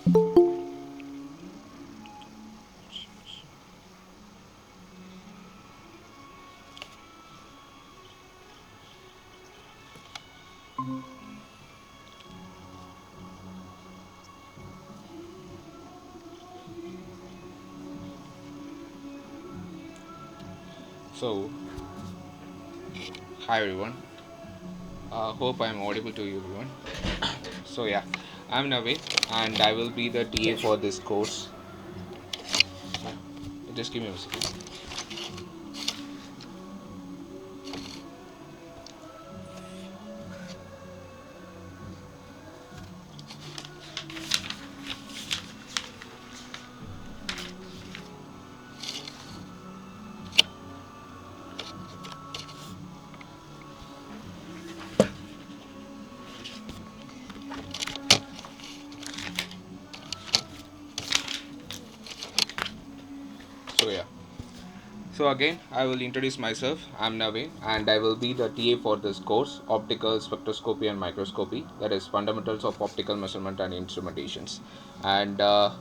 So, hi everyone. Hope I'm audible to you everyone. So yeah, I'm Naveen and I will be the TA for this course. Just give me a second. So yeah. So again, I will introduce myself. I'm Naveen and I will be the TA for this course, Optical, Spectroscopy and Microscopy. That is Fundamentals of Optical Measurement and Instrumentations. And the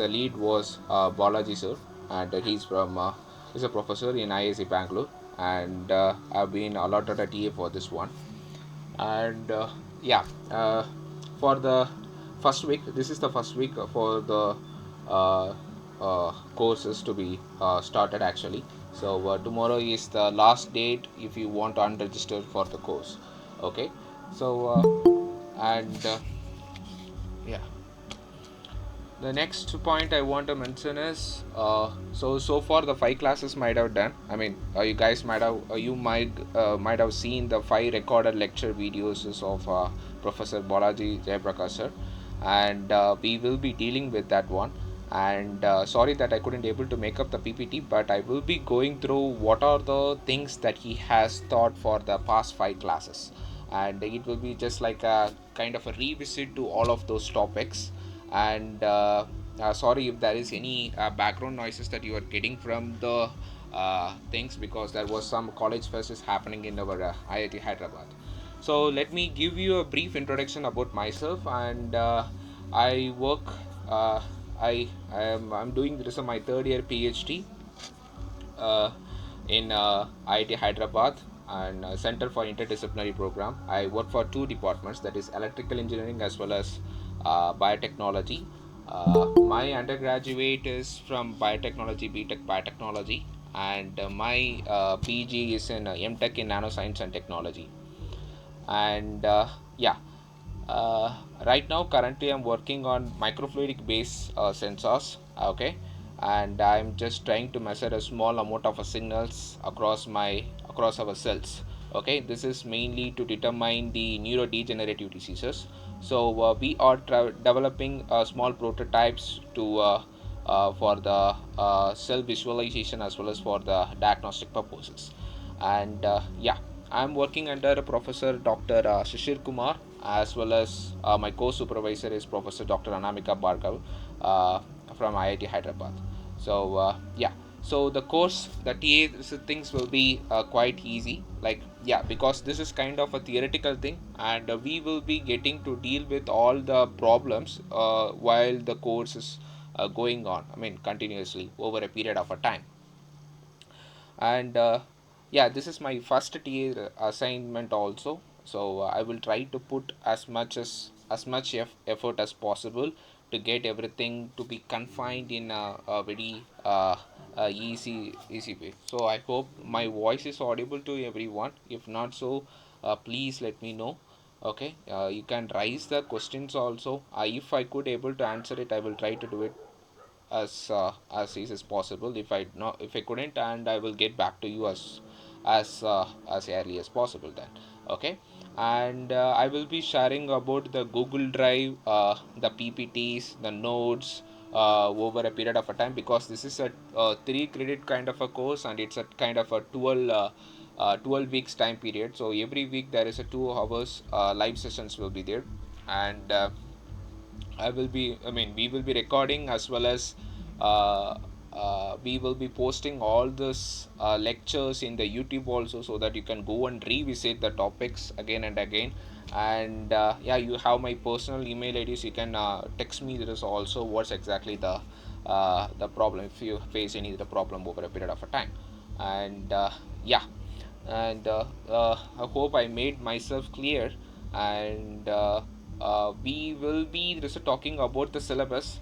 lead was Balaji sir, and he's a professor in IIC Bangalore, and I've been allotted a TA for this one. And yeah, for the first week, this is the first week for the uh, courses to be started actually. So tomorrow is the last date if you want to unregister for the course. Okay, so and yeah, the next point I want to mention is so far the five classes might have done. I mean, you guys might have might have seen the five recorded lecture videos of Professor Balaji Jayaprakash sir, and we will be dealing with that one. And sorry that I couldn't able to make up the PPT, but I will be going through what are the things that he has taught for the past five classes, and it will be just like a kind of a revisit to all of those topics. And sorry if there is any background noises that you are getting from the things, because there was some college fest is happening in our IIT Hyderabad. So let me give you a brief introduction about myself. And I work uh, I'm doing this is my third year PhD uh, in IIT Hyderabad and Center for Interdisciplinary Program. I work for two departments, that is electrical engineering as well as biotechnology. My undergraduate is from biotechnology, BTech biotechnology, and my PG is in MTech in nanoscience and technology. And yeah, uh, right now currently I'm working on microfluidic based sensors. Okay, and I'm just trying to measure a small amount of signals across our cells. Okay, this is mainly to determine the neurodegenerative diseases. So we are developing small prototypes to for the cell visualization as well as for the diagnostic purposes. And yeah, I'm working under Professor Dr. Shishir Kumar, as well as my co-supervisor is Professor Dr. Anamika Bhargav uh, from IIT Hyderabad. So yeah, so the course, the TA things will be quite easy. Like yeah, because this is kind of a theoretical thing, and we will be getting to deal with all the problems while the course is going on. I mean, continuously over a period of a time. And yeah, this is my first TA assignment also. So I will try to put as much effort as possible to get everything to be confined in a very easy way. So I hope my voice is audible to everyone. If not so, please let me know. Okay, you can raise the questions also. If I could able to answer it, I will try to do it as easy as possible. If I couldn't, and I will get back to you as early as possible then. Okay, and I will be sharing about the Google Drive, the PPTs, the notes over a period of a time, because this is a 3 credit kind of a course, and it's a kind of a 12 weeks time period. So every week there is a 2 hours live sessions will be there. And we will be recording as well as uh, we will be posting all this lectures in the YouTube also, so that you can go and revisit the topics again and again. And yeah, you have my personal email IDs. You can text me. There is also what's exactly the problem if you face any of the problem over a period of a time. And yeah, and I hope I made myself clear. And we will be just talking about the syllabus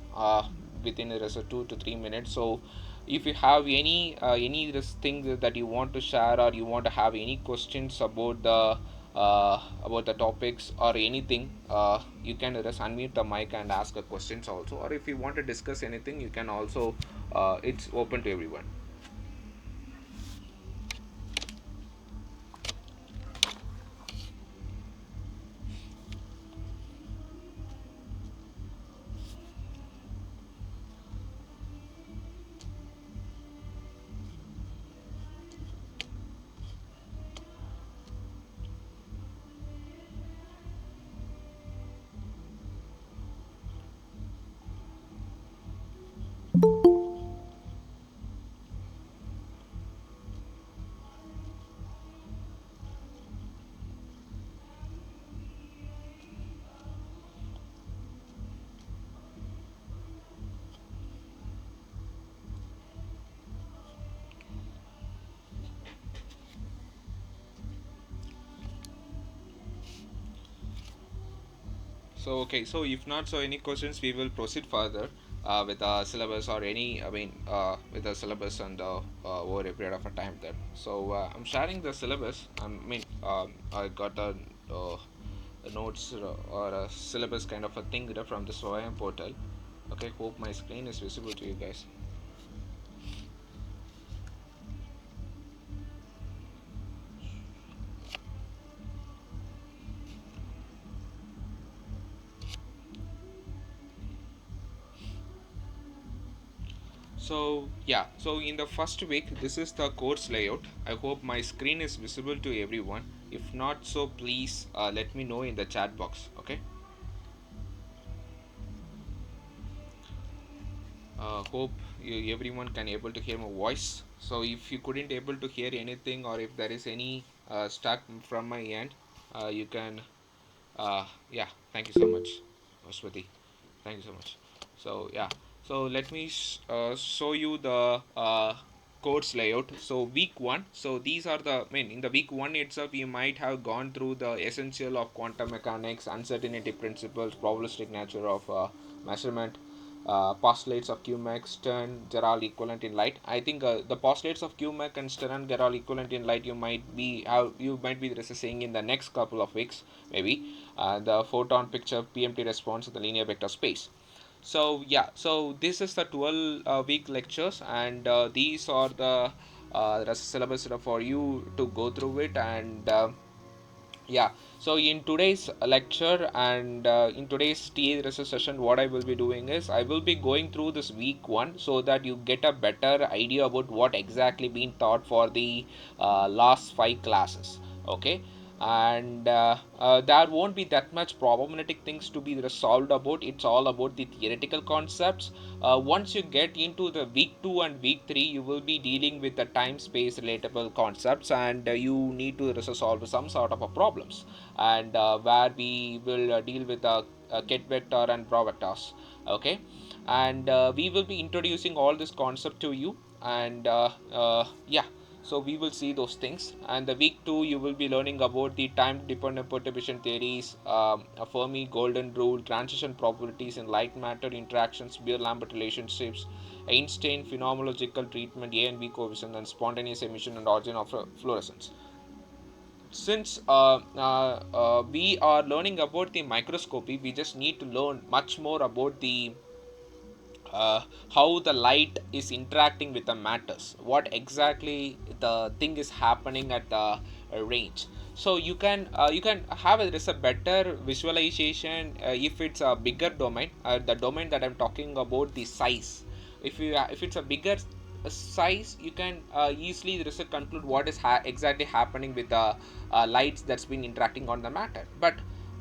within just 2 to 3 minutes. So if you have any this thing that you want to share, or you want to have any questions about the topics or anything, you can just unmute the mic and ask a questions also. Or if you want to discuss anything, you can also, it's open to everyone. So okay, so if not, so any questions, we will proceed further with the syllabus, or any, I mean, with the syllabus and over a period of a time then. So I'm sharing the syllabus. I mean, I got a notes or a syllabus kind of a thing from the SOIM portal. Okay, hope my screen is visible to you guys. So yeah, so in the first week, this is the course layout. I hope my screen is visible to everyone. If not, so please let me know in the chat box. Okay. Hope everyone can able to hear my voice. So if you couldn't able to hear anything, or if there is any stuck from my end, you can, yeah, thank you so much, Swati. Thank you so much. So yeah, so let me show you the course layout. So week one, so these are the, I mean, in the week one itself, you might have gone through the essential of quantum mechanics, uncertainty principles, probabilistic nature of measurement, postulates of QMAC, Stern, Gerald equivalent in light. I think the postulates of QMAC and Stern, Gerald equivalent in light, you might be saying in the next couple of weeks maybe. The photon picture, PMT response, the linear vector space. So yeah, so this is the 12 week lectures, and these are the syllabus for you to go through it. And yeah, so in today's lecture, and in today's TA research session, what I will be doing is I will be going through this week one, so that you get a better idea about what exactly been taught for the last 5 classes. Okay. And there won't be that much problematic things to be solved about. It's all about the theoretical concepts. Once you get into the week 2 and week 3, you will be dealing with the time space relatable concepts, and you need to solve some sort of a problems, and where we will deal with the ket vector and bra vectors. Okay. And we will be introducing all this concept to you. And yeah, so we will see those things. And the week 2, you will be learning about the time dependent perturbation theories, Fermi golden rule, transition probabilities in light matter interactions, Beer Lambert relationships, Einstein phenomenological treatment, A and B coefficient, and spontaneous emission and origin of fluorescence. Since we are learning about the microscopy, we just need to learn much more about the how the light is interacting with the matters, what exactly the thing is happening at the range. So you can have there is a better visualization if it's a bigger domain, the domain that I'm talking about, the size. If it's a bigger size, you can easily there is a conclude what is exactly happening with the lights that's been interacting on the matter. But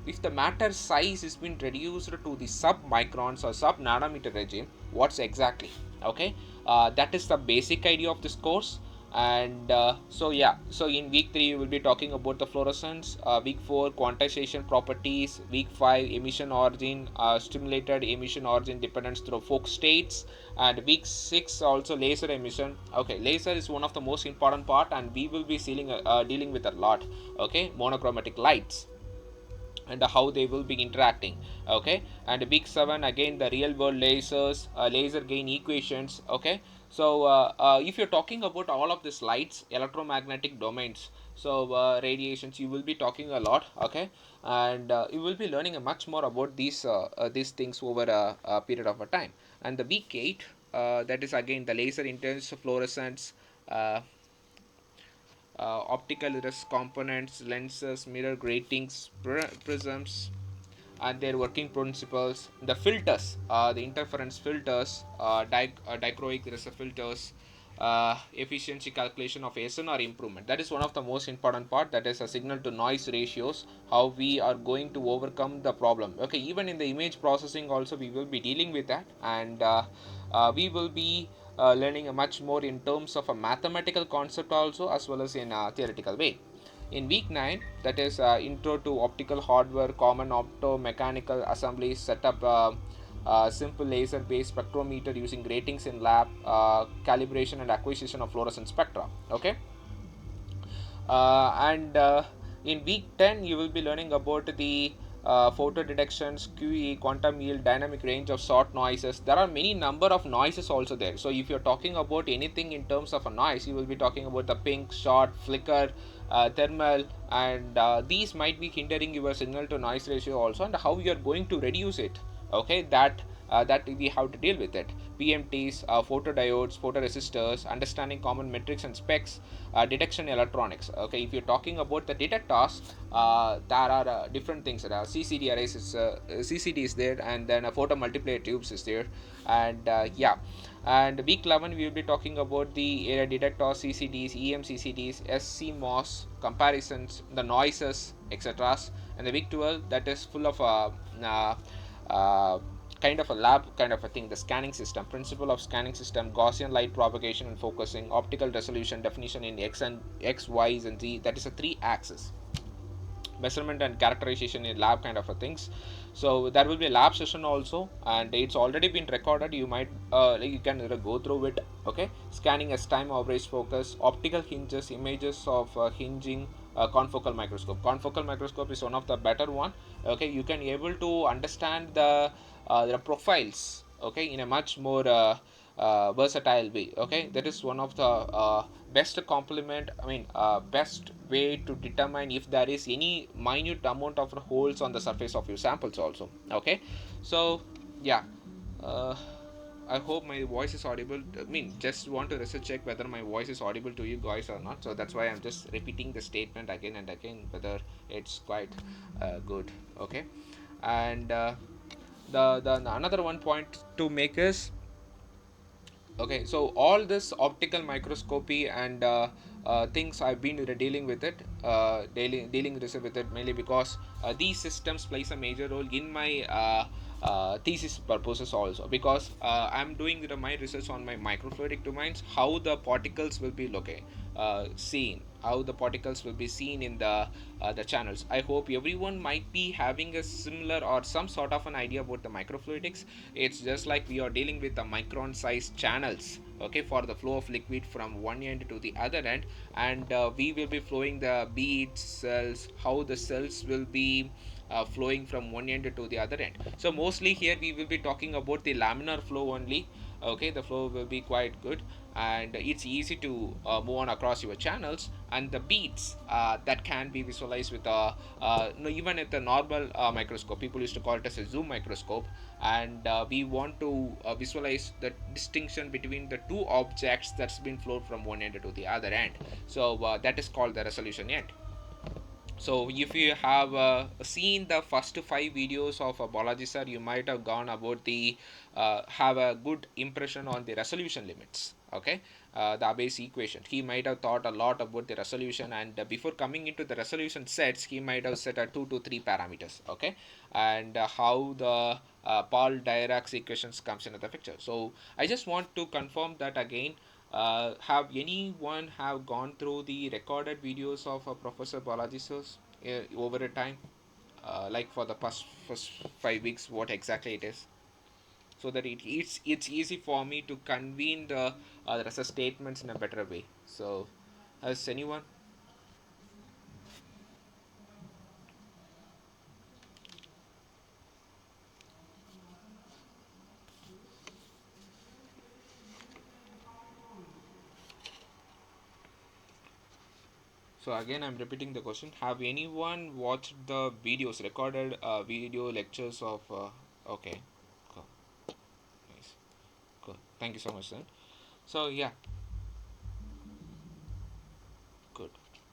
if the matter size is been reduced to the sub microns or sub nanometer regime, what's exactly? Okay. That is the basic idea of this course. And so yeah, so in week 3 we will be talking about the fluorescence, week 4 quantization properties, week 5 emission origin, stimulated emission origin dependence through Fock states, and week 6 also laser emission. Okay, laser is one of the most important part, and we will be dealing with a lot. Okay, monochromatic lights and how they will be interacting. Okay, and week 7 again the real world lasers, laser gain equations. Okay, so if you're talking about all of these lights, electromagnetic domains, so radiations, you will be talking a lot. Okay, and you will be learning much more about these things over a period of a time. And the week 8, that is again the laser intense fluorescence, uh, optical iris components, lenses, mirror gratings, prisms, and their working principles. The filters, the interference filters, dichroic iris filters, efficiency calculation of SNR improvement. That is one of the most important part. That is a signal to noise ratios. How we are going to overcome the problem. Okay, even in the image processing also we will be dealing with that, and we will be learning a much more in terms of a mathematical concept also, as well as in a theoretical way. In week 9, that is intro to optical hardware, common opto-mechanical assemblies, setup simple laser based spectrometer using gratings in lab, calibration and acquisition of fluorescent spectra. Okay, and in week 10 you will be learning about the photo detections, QE, quantum yield, dynamic range of short noises. There are many number of noises also there. So if you're talking about anything in terms of a noise, you will be talking about the ping, short, flicker, thermal, and these might be hindering your signal to noise ratio also, and how you are going to reduce it. Okay, that we have to deal with it. PMTs, photodiodes, photoresistors, understanding common metrics and specs, detection electronics. Okay, if you're talking about the detectors, there are different things. CCD arrays is CCD is there, and then a photo multiplier tubes is there, and yeah. And week 11 we will be talking about the area detectors, CCDs, EMCCDs, SCMOS comparisons, the noises, etc. And the week 12, that is full of uh, uh, kind of a lab kind of a thing, the scanning system, principle of scanning system, Gaussian light propagation and focusing, optical resolution, definition in x, y and z. That is a 3 axis, measurement and characterization in lab kind of a things. So there will be a lab session also, and it's already been recorded. You might you can go through it. Okay, scanning as time average focus, optical hinges, images of hinging, confocal microscope. Confocal microscope is one of the better one. Okay, you can able to understand the profiles, okay, in a much more versatile way. Okay, that is one of the best complement, best way to determine if there is any minute amount of holes on the surface of your samples also. Okay, so yeah, uh, I hope my voice is audible. Just want to research check whether my voice is audible to you guys or not. So that's why I'm just repeating the statement again and again, whether it's quite good. Okay, and the another one point to make is, okay, so all this optical microscopy and things I've been dealing with it, dealing with it mainly because these systems plays a major role in my thesis purposes also, because I'm doing my research on my microfluidic domains, how the particles will be seen, how the particles will be seen in the channels. I hope everyone might be having a similar or some sort of an idea about the microfluidics. It's just like we are dealing with the micron sized channels, okay, for the flow of liquid from one end to the other end, and we will be flowing the beads, cells, how the cells will be flowing from one end to the other end. So mostly here we will be talking about the laminar flow only. Okay, the flow will be quite good, and it's easy to move on across your channels, and the beads that can be visualized with no, even at the normal microscope, people used to call it as a zoom microscope, and we want to visualize the distinction between the two objects that's been flowed from one end to the other end. So that is called the resolution end. So if you have seen the first 5 videos of Balaji sir, you might have gone about the have a good impression on the resolution limits. Okay, the Abbe's equation. He might have thought a lot about the resolution, and before coming into the resolution sets, he might have set a 2 to 3 parameters. Okay, and how the Paul Dirac's equations comes into the picture. So I just want to confirm that again. Have anyone have gone through the recorded videos of Professor Balaji's over a time, like for the first 5 weeks, what exactly it is, so that it's easy for me to convene the rest of statements in a better way. So, has anyone? So again, I'm repeating the question. Have anyone watched the videos, recorded video lectures of? Okay, cool, nice, cool. Thank you so much, then. So yeah, good.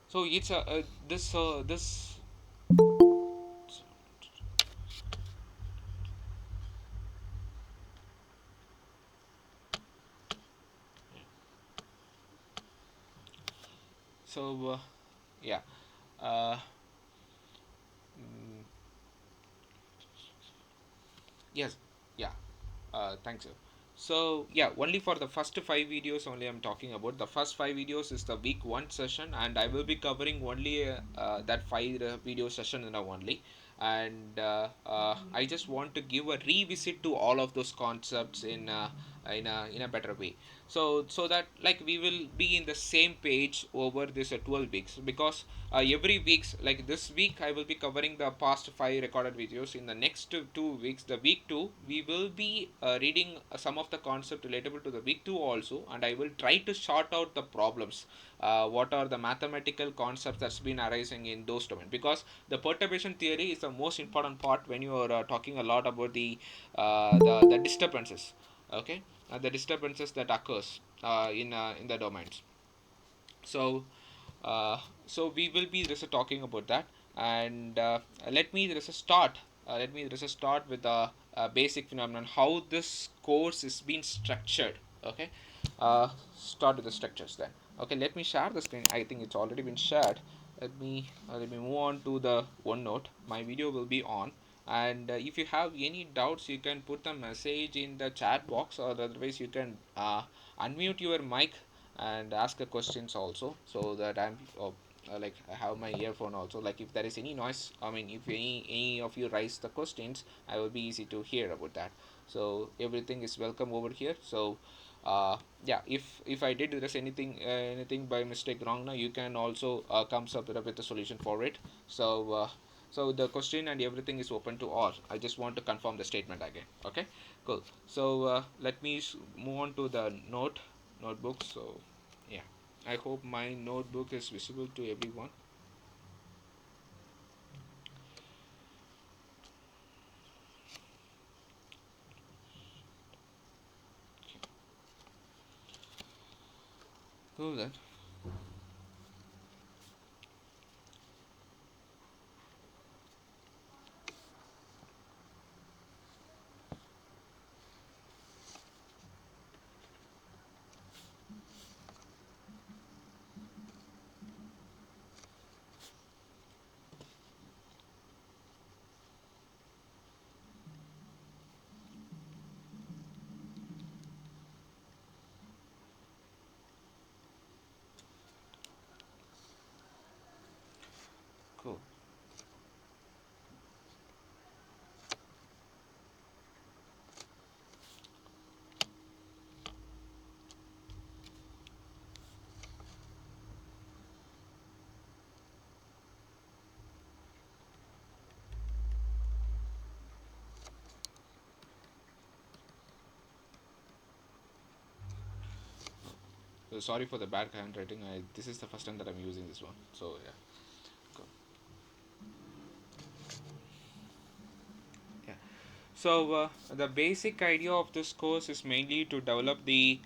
So it's this. So yeah. Uh, mm, yes, yeah. Thanks, sir. So yeah, only for the first 5 videos only I'm talking about. The first 5 videos is the week one session, and I will be covering only that five video session in a only. And I just want to give a revisit to all of those concepts in a better way. So that like we will be in the same page over this 12 weeks, because every weeks, like this week I will be covering the past 5 recorded videos. In the next 2 weeks, the week 2, we will be reading some of the concept relatable to the week 2 also, and I will try to sort out the problems, what are the mathematical concepts that's been arising in those domains, because the perturbation theory is the most important part when you are talking a lot about the disturbances. Okay, the disturbances that occurs in the domains. So so we will be just talking about that. And let me just start with the basic phenomenon, how this course is being structured. Okay, start with the structures then. Okay, let me share the screen. I think it's already been shared. Let me move on to the OneNote. My video will be on, and if you have any doubts, you can put the message in the chat box, or otherwise you can unmute your mic and ask the questions also, so that I'm like I have my earphone also. Like if there is any noise, I mean, if any of you raise the questions, I will be easy to hear about that. So everything is welcome over here. So yeah, if I did there's anything by mistake wrong now, you can also comes up with a solution for it. So the question and everything is open to all. I just want to confirm the statement again. Okay, cool. So let me move on to the notebook. So yeah, I hope my notebook is visible to everyone. Cool then. Cool. So sorry for the bad handwriting. This is the first time that I'm using this one. So yeah. Cool. Yeah. So the basic idea of this course is mainly to develop the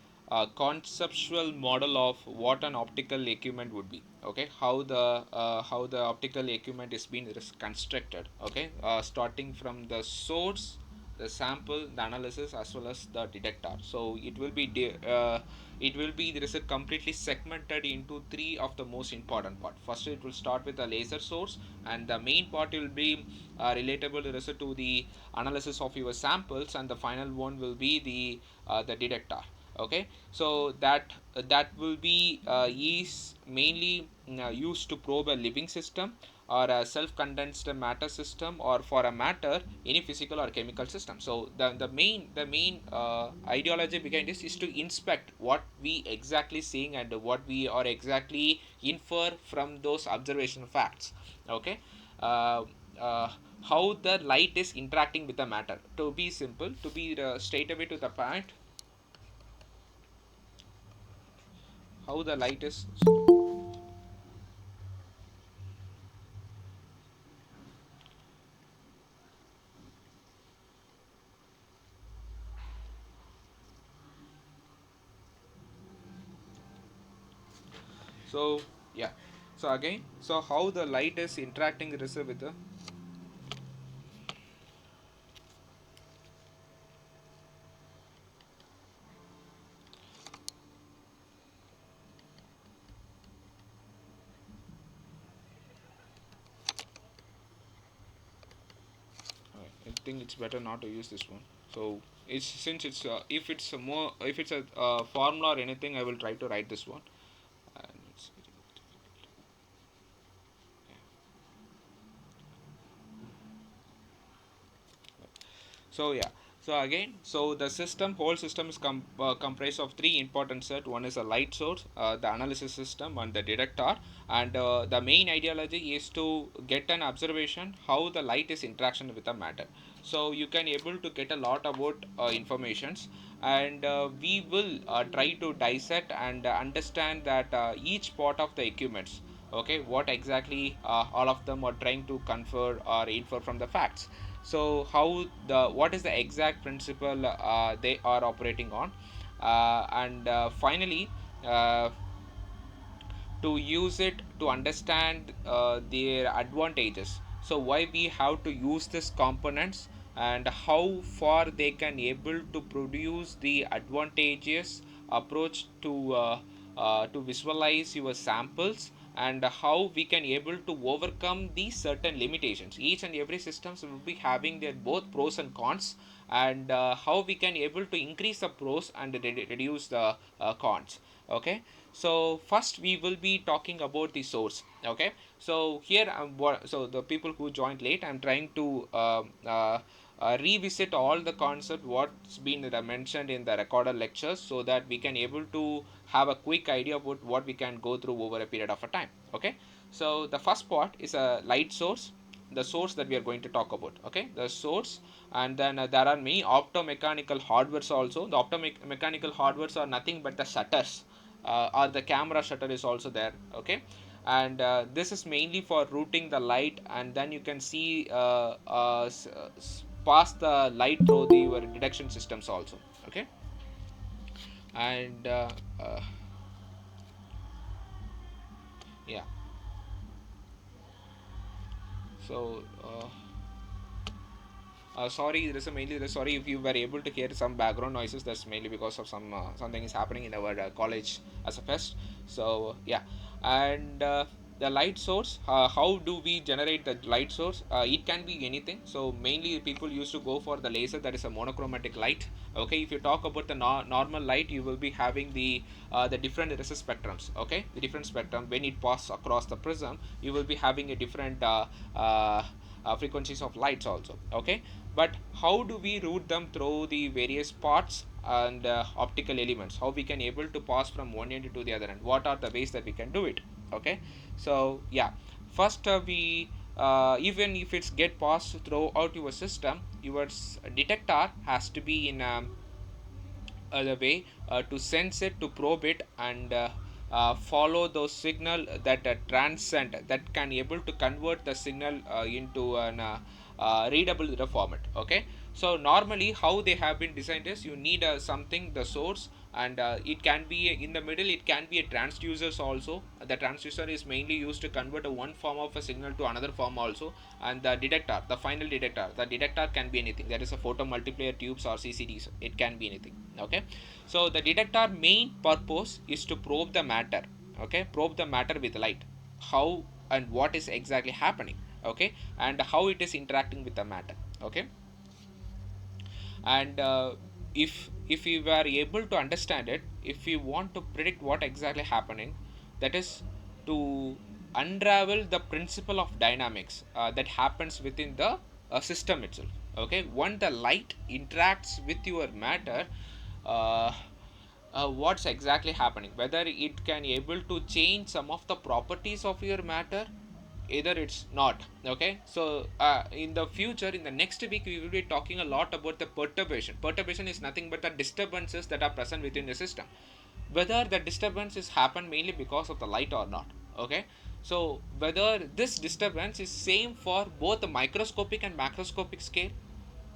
conceptual model of what an optical equipment would be. Okay, how the optical equipment is being constructed. Okay, starting from the source the sample, the analysis, as well as the detector. So it will be, there is a completely segmented into three of the most important part. First, it will start with the laser source, and the main part will be relatable to the analysis of your samples, and the final one will be the detector. Okay, so that will be is mainly used to probe a living system, or a self-condensed matter system, or for a matter any physical or chemical system. So the main ideology behind this is to inspect what we exactly seeing and what we are exactly infer from those observational facts. Okay, uh, uh, how the light is interacting with the matter. To be simple, to be straight away to the point, how the light is. So yeah, so again, so how the light is interacting with the. I think it's better not to use this one. So it's, since it's if it's a more, if it's a formula or anything, I will try to write this one. And it's, so yeah, so again, so the system, whole system is comprised of three important set. One is a light source, the analysis system, and the detector. And the main ideology is to get an observation how the light is interaction with the matter. So you can able to get a lot about informations, and we will try to dissect and understand that each part of the equipments. Okay, what exactly all of them are trying to confer or infer from the facts. So how the, what is the exact principle they are operating on, and finally, uh, to use it to understand their advantages. So why we have to use these components, and how far they can able to produce the advantageous approach to visualize your samples, and how we can able to overcome these certain limitations. Each and every systems will be having their both pros and cons, and how we can able to increase the pros and reduce the cons. Okay, so first we will be talking about the source. Okay, so here so the people who joined late, I'm trying to revisit all the concept what's been mentioned in the recorded lectures, so that we can able to have a quick idea about what we can go through over a period of a time. Okay, so the first part is a light source, the source that we are going to talk about. Okay, the source. And then there are many optomechanical hardwares also. The optomechanical hardwares are nothing but the shutters, or the camera shutter is also there. Okay, and this is mainly for routing the light, and then you can see pass the light through the your detection systems also. Okay, and uh, yeah, so sorry, there is a mainly sorry if you were able to hear some background noises. That's mainly because of some something is happening in our college as a fest. So yeah, and the light source. How do we generate the light source? It can be anything. So mainly people used to go for the laser, that is a monochromatic light. Okay, if you talk about the normal light, you will be having the different resist spectrums. Okay, the different spectrum when it passes across the prism, you will be having a different frequencies of lights also. Okay, but how do we route them through the various parts and optical elements, how we can able to pass from one end to the other end, what are the ways that we can do it. Okay, so yeah, first we even if it's get passed throughout your system, your detector has to be in the way to sense it, to probe it, and follow those signal that transcend, that can able to convert the signal into an readable the format. Okay, so normally how they have been designed is you need something, the source, and it can be in the middle, it can be a transducers also. The transducer is mainly used to convert one form of a signal to another form also. And the detector, the final detector, the detector can be anything, that is a photo multiplier tubes or CCDs, it can be anything. Okay, so the detector main purpose is to probe the matter. Okay, probe the matter with light, how and what is exactly happening. Okay, and how it is interacting with the matter. Okay, and if we were able to understand it, if we want to predict what exactly happening, that is to unravel the principle of dynamics that happens within the system itself. Okay, when the light interacts with your matter, uh, what's exactly happening, whether it can able to change some of the properties of your matter, either it's not. Okay, so in the future, in the next week, we will be talking a lot about the perturbation is nothing but the disturbances that are present within the system, whether the disturbance is happen mainly because of the light or not. Okay, so whether this disturbance is same for both the microscopic and macroscopic scale.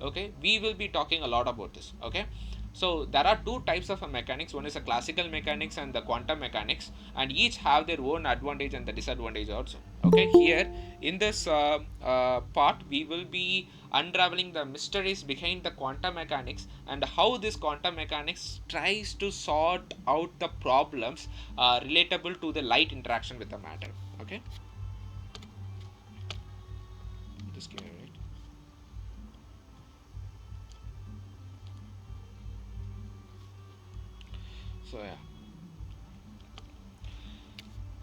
Okay, we will be talking a lot about this. Okay, so there are two types of mechanics, one is a classical mechanics and the quantum mechanics, and each have their own advantage and the disadvantage also. Okay, here in this part, we will be unraveling the mysteries behind the quantum mechanics and how this quantum mechanics tries to sort out the problems relatable to the light interaction with the matter. Okay, just give me a minute. So yeah,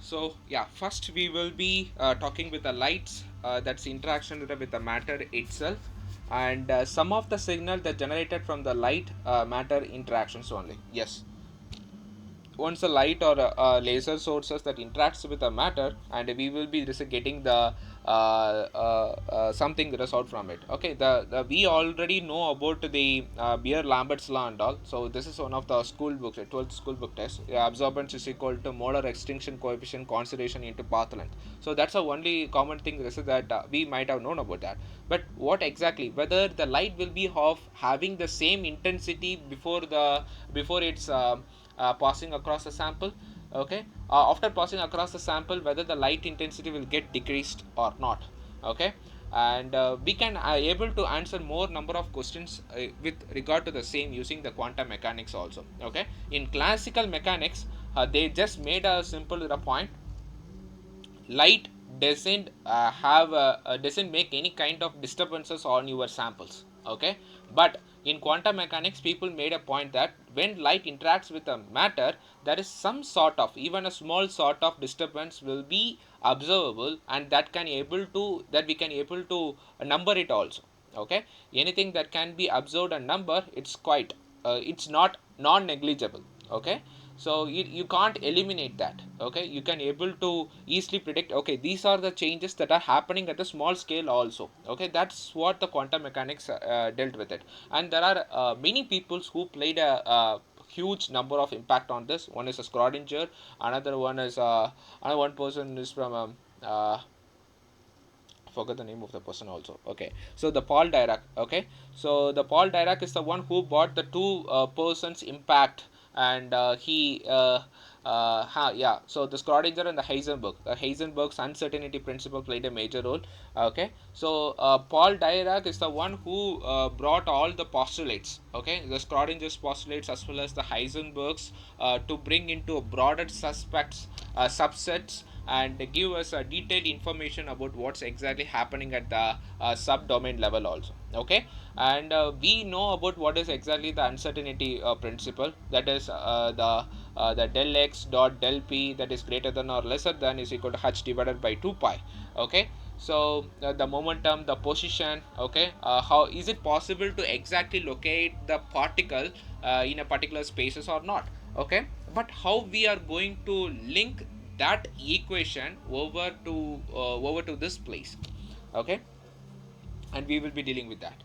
so yeah, first we will be talking with the lights, that's interaction with the matter itself, and some of the signal that generated from the light matter interactions only. Yes, once a light or a laser sources that interacts with the matter, and we will be just getting the something result from it. Okay, the we already know about the Beer Lambert's law and all, so this is one of the school books, 12th school book test. Absorbance is equal to molar extinction coefficient consideration into path length. So that's the only common thing that we might have known about that. But what exactly, whether the light will be of having the same intensity before it's passing across the sample. Okay, after passing across the sample, whether the light intensity will get decreased or not. Okay, and we can able to answer more number of questions with regard to the same using the quantum mechanics also. Okay, in classical mechanics, they just made a simple point: light doesn't make any kind of disturbances on your samples. Okay, but in quantum mechanics, people made a point that when light interacts with a matter, there is some sort of, even a small sort of disturbance will be observable, and that we can able to number it also. Okay, anything that can be observed and number, it's not non negligible. Okay, so you can't eliminate that. Okay, you can able to easily predict, okay, these are the changes that are happening at a small scale also. Okay, that's what the quantum mechanics dealt with it. And there are many people who played a huge number of impact on this. One is a Schrodinger, another one is another one person is from forget the name of the person also. Okay, so the Paul Dirac. Okay, so the Paul Dirac is the one who brought the two persons impact, and yeah, so the Schrodinger and the Heisenberg's uncertainty principle played a major role. Okay, so Paul Dirac is the one who brought all the postulates. Okay, the Schrodinger's postulates as well as the Heisenberg's to bring into a broader subsets, and give us a detailed information about what's exactly happening at the subdomain level also. Okay, and we know about what is exactly the uncertainty principle, that is the del x dot del p, that is greater than or lesser than is equal to h divided by 2 pi. Okay, so the momentum, the position. Okay, how is it possible to exactly locate the particle in a particular spaces or not. Okay, but how we are going to link that equation over to this place. Okay, and we will be dealing with that.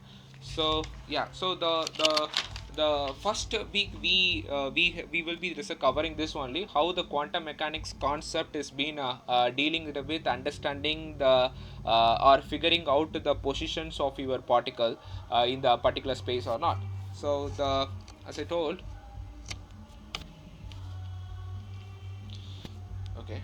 So yeah, so the first week we will be covering this only, how the quantum mechanics concept is been dealing with understanding the or figuring out the positions of your particle in the particular space or not. So the, as I told, okay.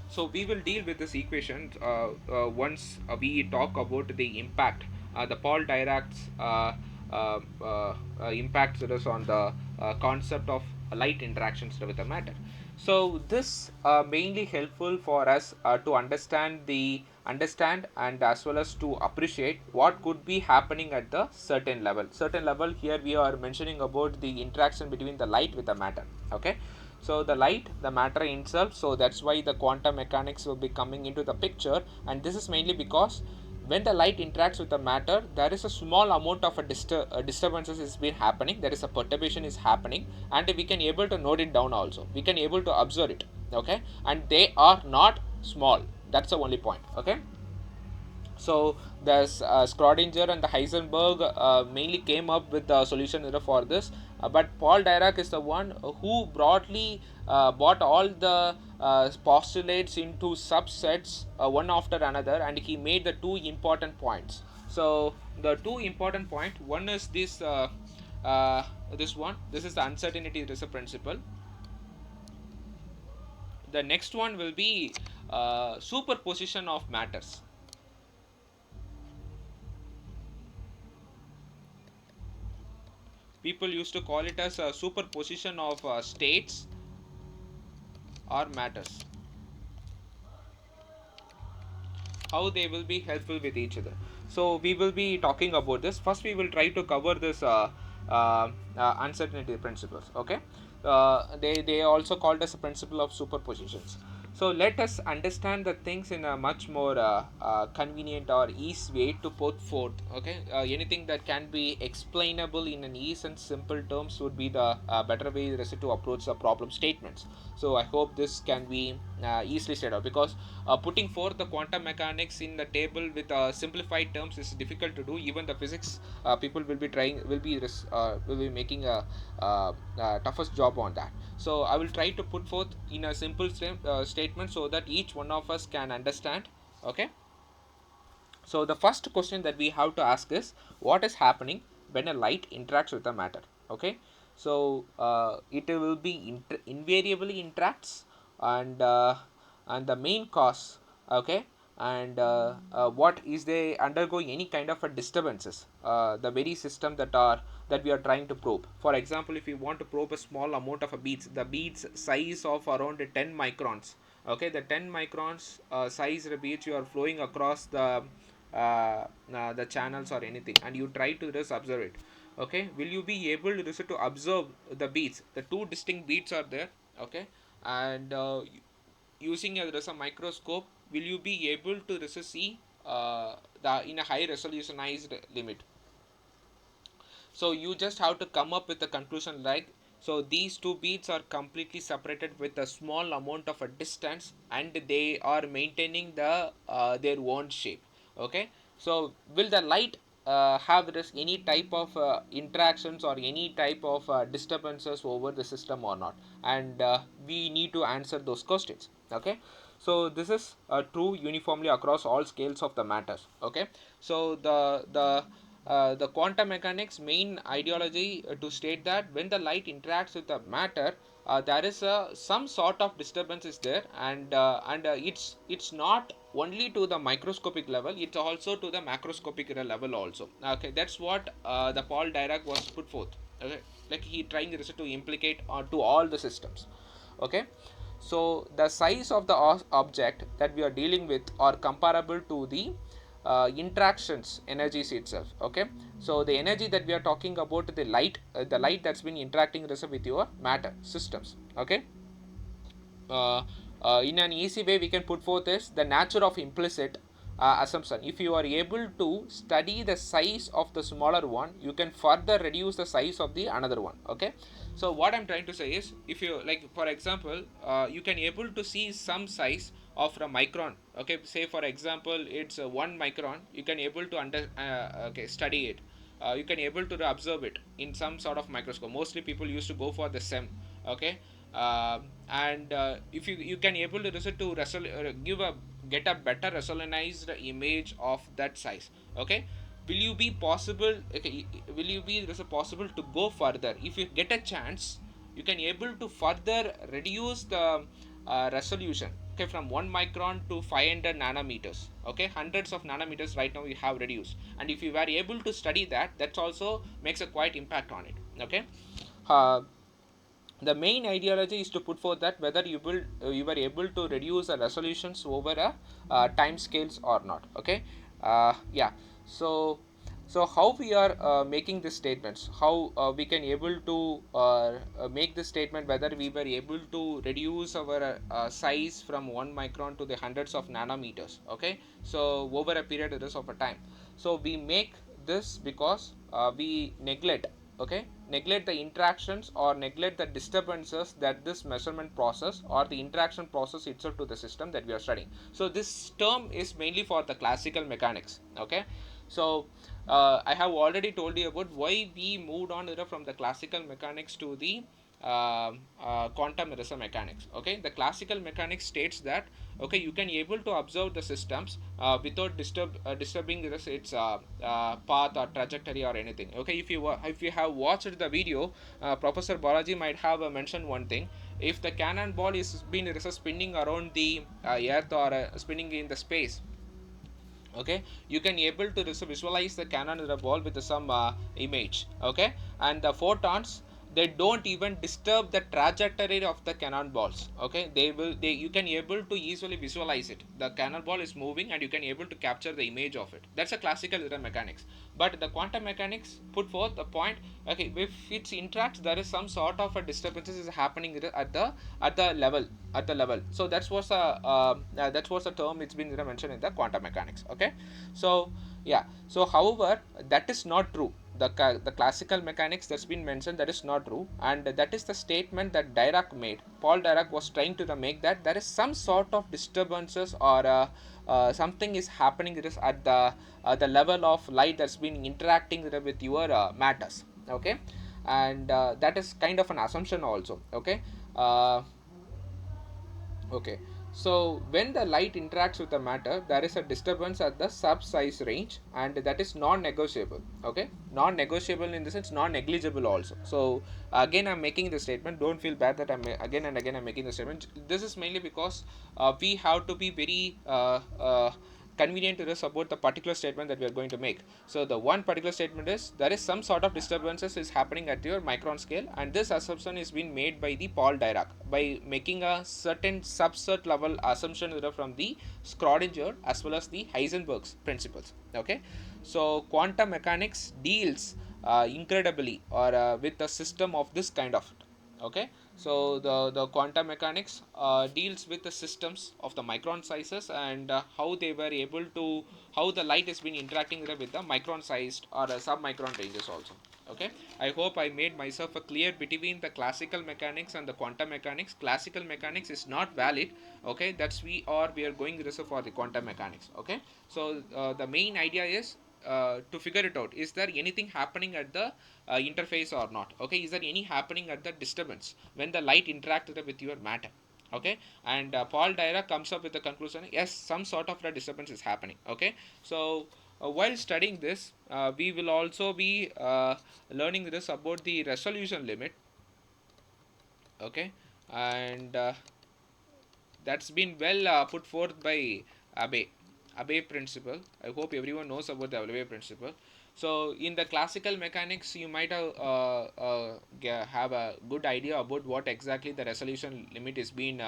So we will deal with this equation once we talk about the impact, the Paul Dirac's impact that is on the concept of light interactions with the matter. So this mainly helpful for us to understand and as well as to appreciate what could be happening at the certain level. Certain level here we are mentioning about the interaction between the light with the matter. Okay, so the light, the matter itself, so that's why the quantum mechanics will be coming into the picture, and this is mainly because when the light interacts with the matter, there is a small amount of a disturbances is been happening, there is a perturbation is happening, and we can able to note it down also, we can able to observe it. Okay, and they are not small, that's the only point. Okay, so the Schrodinger and the Heisenberg mainly came up with the solution for this, but Paul Dirac is the one who broadly brought all the postulates into subsets one after another, and he made the two important points. So the two important point, one is uh, this one. This is the uncertainty reserve principle. The next one will be superposition of matters. People used to call it as a superposition of states or matters, how they will be helpful with each other. So we will be talking about this. First we will try to cover this uncertainty principles. Okay, they also called as a principle of superpositions. So let us understand the things in a much more convenient or easy way to put forth. Okay, anything that can be explainable in an easy and simple terms would be the better way to approach the problem statements. So I hope this can be easily said out, because putting forth the quantum mechanics in the table with simplified terms is difficult to do. Even the physics people will be making a toughest job on that. So I will try to put forth in a simple statement so that each one of us can understand. Okay, so the first question that we have to ask is, what is happening when a light interacts with a matter? Okay, so it will be invariably interacts, and the main cause. Okay, and what is they undergoing any kind of a disturbances, the very system that we are trying to probe. For example, if you want to probe a small amount of a beads, the beads size of around 10 microns. Okay, the 10 microns size beads you are flowing across the channels or anything, and you try to just observe it. Okay, will you be able to just to observe the beats, the two distinct beats are there. Okay, and using a microscope, will you be able to just see the in a high resolutionized limit. So you just have to come up with a conclusion like, so these two beads are completely separated with a small amount of a distance, and they are maintaining their own shape. Okay, so will the light have this any type of interactions or any type of disturbances over the system or not, and we need to answer those questions. Okay, so this is true uniformly across all scales of the matters. Okay, so the quantum mechanics main ideology to state that when the light interacts with the matter, there is some sort of disturbance is there, and it's not only to the microscopic level, it's also to the macroscopic level also. Okay, that's what the Paul Dirac was put forth. Okay, like he trying to implicate to all the systems. Okay, so the size of the object that we are dealing with are comparable to the interactions energies itself. Okay, so the energy that we are talking about, the light that's been interacting with your matter systems. Okay, uh, in an easy way we can put forth is the nature of implicit assumption. If you are able to study the size of the smaller one, you can further reduce the size of the another one. Okay, so what I'm trying to say is, if you like, for example, you can able to see some size of a micron. Okay, say for example it's 1 micron, you can able to okay, study it. You can able to observe it in some sort of microscope. Mostly people used to go for the SEM. Okay, and if you can able to give a get a better resolutionized image of that size. Okay, will you be possible, okay, will you be is it possible to go further? If you get a chance, you can able to further reduce the resolution, okay, from 1 micron to 500 nanometers. Okay, hundreds of nanometers right now we have reduced, and if you were able to study that, that also makes a quite impact on it. Okay, uh, the main ideology is to put forth that whether you were able to reduce the resolutions over a time scales or not. Okay, yeah. So how we are making these statements, how we can able to make this statement whether we were able to reduce our size from 1 micron to the hundreds of nanometers. Okay, so over a period of a time. So we make this because we neglect, okay, neglect the interactions or neglect the disturbances that this measurement process or the interaction process itself to the system that we are studying. So this term is mainly for the classical mechanics. Okay, so I have already told you about why we moved on from the classical mechanics to the quantum mechanics. Okay, the classical mechanics states that, okay, you can able to observe the systems without disturbing this its path or trajectory or anything. Okay, if you have watched the video, Professor Balaji might have mentioned one thing. If the cannonball is been spinning around the earth or spinning in the space, okay, you can able to visualize the cannon in the ball with some image. Okay, and the photons, they don't even disturb the trajectory of the cannonballs. Okay, they you can able to easily visualize it. The cannonball is moving and you can able to capture the image of it. That's a classical mechanics. But the quantum mechanics put forth the point, okay, if it interacts, there is some sort of a disturbances is happening at the level at the level. So that was a term it's been mentioned in the quantum mechanics. Okay, so yeah, so however that is not true. The classical mechanics that's been mentioned, that is not true, and that is the statement that Dirac made. Paul Dirac was trying to make that there is some sort of disturbances or something is happening at the level of light that's been interacting with your matters. Okay, and that is kind of an assumption also. Okay, uh, okay, so when the light interacts with the matter, there is a disturbance at the sub-size range, and that is non-negotiable. Okay, non-negotiable in the sense non-negligible also. So again, I'm making the statement. Don't feel bad that I'm again and again I'm making the statement. This is mainly because we have to be very convenient to us about the particular statement that we are going to make. So the one particular statement is there is some sort of disturbances is happening at your micron scale, and this assumption is being made by the Paul Dirac by making a certain subset level assumption from the Schrodinger as well as the Heisenberg's principles. Okay, so quantum mechanics deals incredibly or with a system of this kind of. Okay, so the quantum mechanics deals with the systems of the micron sizes and how they were able to, how the light has been interacting with the micron sized or submicron ranges also. Okay, I hope I made myself a clear between the classical mechanics and the quantum mechanics. Classical mechanics is not valid. Okay, that's we are going reserve for the quantum mechanics. Okay, so the main idea is to figure it out, is there anything happening at the interface or not. Okay, is there any happening at the disturbance when the light interacts with your matter. Okay, and Paul Dirac comes up with the conclusion, yes, some sort of a disturbance is happening. Okay, so while studying this, we will also be learning this about the resolution limit. Okay, and that's been well put forth by Abe. Abe principle. I hope everyone knows about the Abe principle. So in the classical mechanics, you might have a good idea about what exactly the resolution limit is being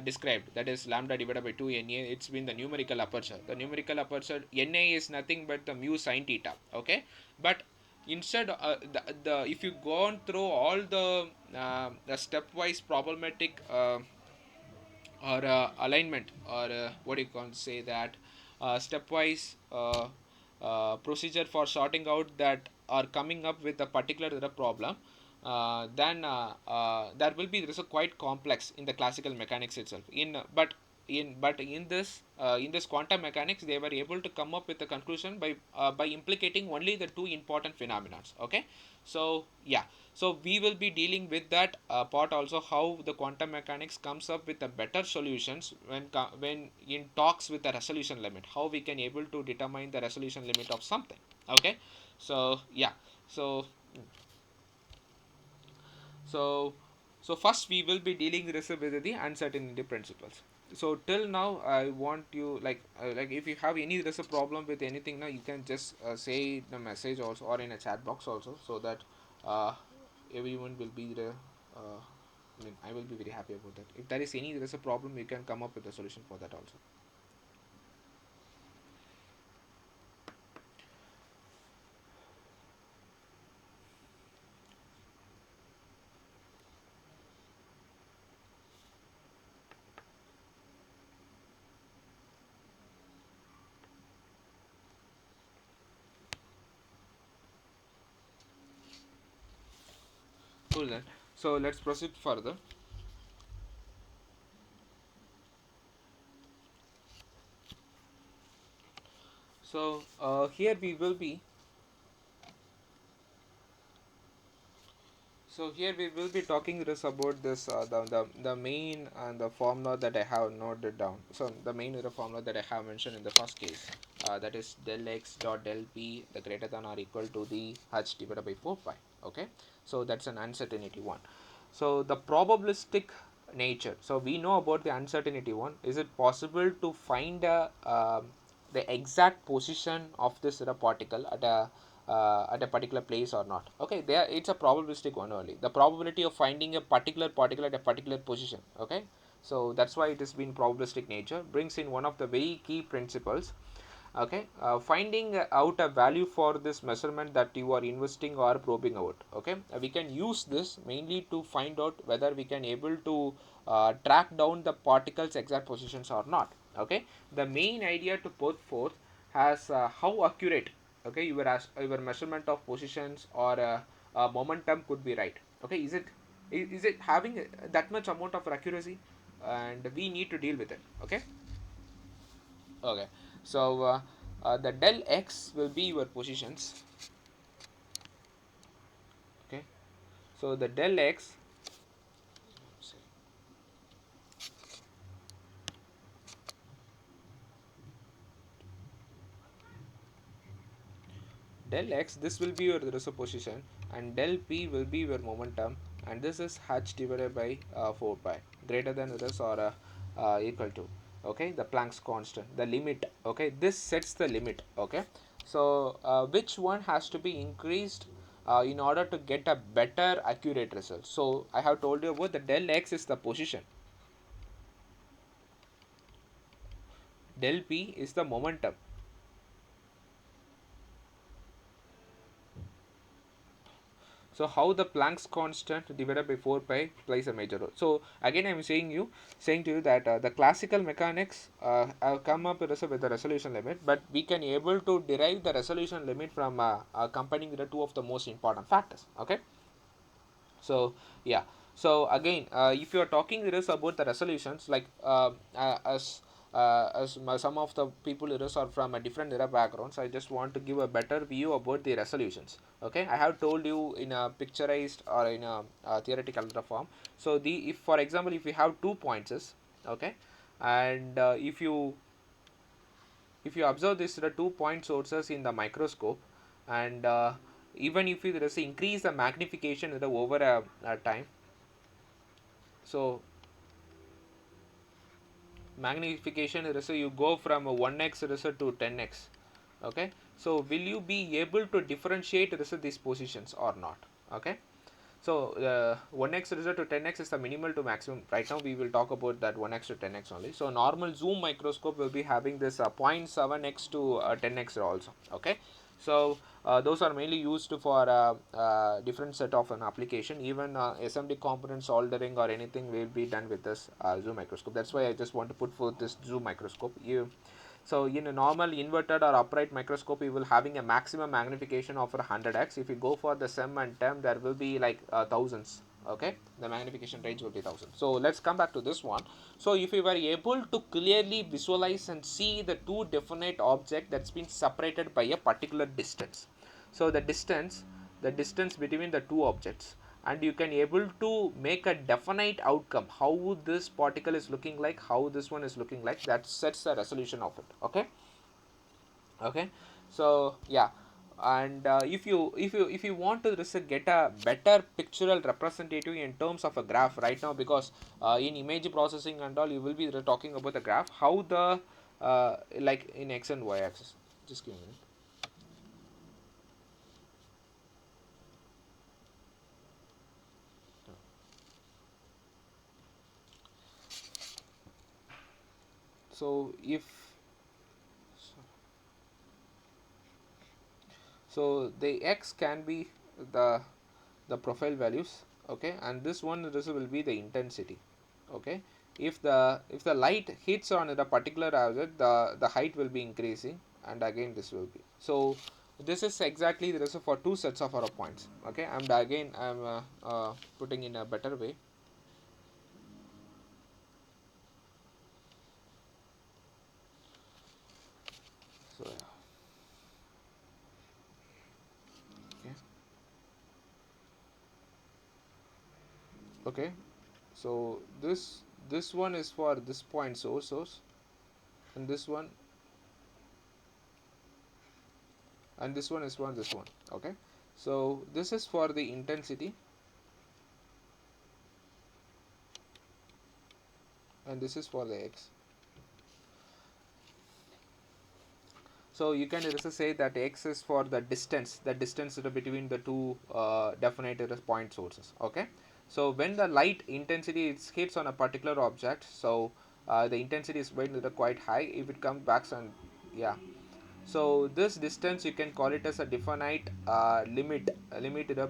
described. That is lambda divided by 2 Na. It's been the numerical aperture. The numerical aperture Na is nothing but the mu sine theta. Okay, but instead the if you go on through all the stepwise problematic or alignment or what you can say that stepwise procedure for sorting out that or coming up with a particular problem, then there will be there is a quite complex in the classical mechanics itself. In this quantum mechanics, they were able to come up with a conclusion by implicating only the two important phenomena. Okay, so yeah, so we will be dealing with that part also, how the quantum mechanics comes up with the better solutions when in talks with the resolution limit, how we can able to determine the resolution limit of something. Okay, so yeah, so so so first we will be dealing with the uncertainty principles. So till now I want you like if you have any there's a problem with anything now, you can just say the message also or in a chat box also, so that uh, everyone will be the I mean, I will be very happy about that. If there is any there's a problem, you can come up with a solution for that also. Cool then. So let's proceed further. So here we will be So here we will be talking just about this the main and the formula that I have noted down. So the main formula that I have mentioned in the first case, that is del x dot del p the greater than or equal to the h divided by 4 pi. Okay, so that's an uncertainty one. So the probabilistic nature. So we know about the uncertainty one. Is it possible to find the exact position of this particle at a particular place or not? Okay, there it's a probabilistic one only. The probability of finding a particular particle at a particular position. Okay, so that's why it has been probabilistic nature. Brings in one of the very key principles. Okay, finding out a value for this measurement that you are investing or probing out. Okay, we can use this mainly to find out whether we can able to track down the particles exact positions or not. Okay, the main idea to put forth has how accurate, okay, your measurement of positions or momentum could be right. Okay, is it having that much amount of accuracy, and we need to deal with it. Okay, okay, so the del x will be your positions. Okay, so the del x, del x, this will be your reserve position, and del p will be your momentum, and this is h divided by 4 pi greater than this or equal to, okay, the Planck's constant, the limit. Okay, this sets the limit. Okay, so which one has to be increased in order to get a better accurate result? So I have told you about the del x is the position, del p is the momentum. So how the Planck's constant divided by 4 pi plays a major role. So again, I'm saying to you that the classical mechanics have come up with the resolution limit, but we can able to derive the resolution limit from combining the two of the most important factors. Okay, so yeah, so again, if you are talking this about the resolutions, like some of the people is are from a different era backgrounds, I just want to give a better view about the resolutions. Okay, I have told you in a picturized or in a theoretical form. So the, if for example if you have 2 points, okay, and if you observe this the 2 point sources in the microscope, and even if there is increase the magnification over a time, so magnification you go from 1x to 10x. Okay, so will you be able to differentiate these positions or not? Okay, so 1x to 10x is the minimal to maximum. Right now we will talk about that 1x to 10x only. So normal zoom microscope will be having this 0.7x to 10x also. Okay, so those are mainly used for different set of an application. Even SMD component soldering or anything will be done with this zoom microscope. That's why I just want to put forth this zoom microscope. So in a normal inverted or upright microscope, you will having a maximum magnification of 100x. If you go for the SEM and TEM, there will be like thousands. Okay, the magnification range will be 1000. So let's come back to this one. So if you were able to clearly visualize and see the two definite object that's been separated by a particular distance. So the distance between the two objects, and you can able to make a definite outcome how this particle is looking like, how this one is looking like, that sets the resolution of it. Okay, okay. So yeah, and if you want to get a better pictorial representative in terms of a graph right now, because in image processing and all, you will be talking about the graph, how the like in x and y axis. Just give me a minute. So if so the x can be the the profile values, okay, and this one, this will be the intensity. Okay, if the light hits on a particular object, the height will be increasing, and again this will be. So this is exactly the result for two sets of our points. Okay, and again I'm putting in a better way. So yeah. Okay, okay. So this one is for this point source, and this one, and this one is for this one. Okay, so this is for the intensity, and this is for the x. So you can also say that x is for the distance between the two definite point sources. Okay, so when the light intensity hits on a particular object, so the intensity is quite high. If it comes back, and yeah, so this distance you can call it as a definite limit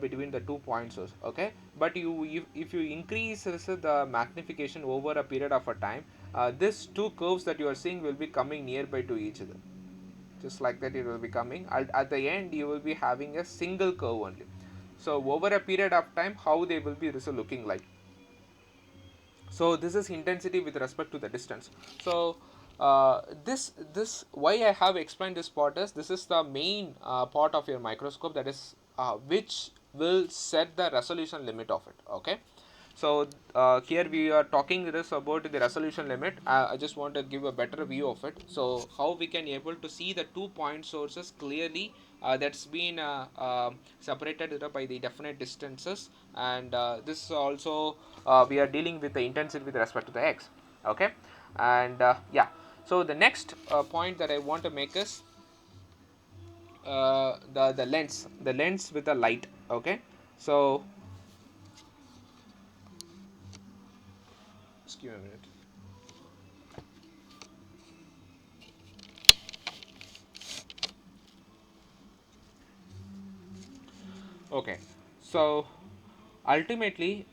between the two point source. Okay, but if you increase the magnification over a period of a time, these two curves that you are seeing will be coming nearby to each other, just like that it will be coming. At the end you will be having a single curve only. So over a period of time, how they will be looking like. So this is intensity with respect to the distance. So this why I have explained this part is, this is the main part of your microscope, that is which will set the resolution limit of it. Okay, so here we are talking this about the resolution limit. I just want to give a better view of it. So how we can able to see the two point sources clearly, that's been separated by the definite distances, and this also we are dealing with the intensity with respect to the x. Okay, and yeah, so the next point that I want to make is the lens with the light. Okay, so just give me a minute. Okay, so ultimately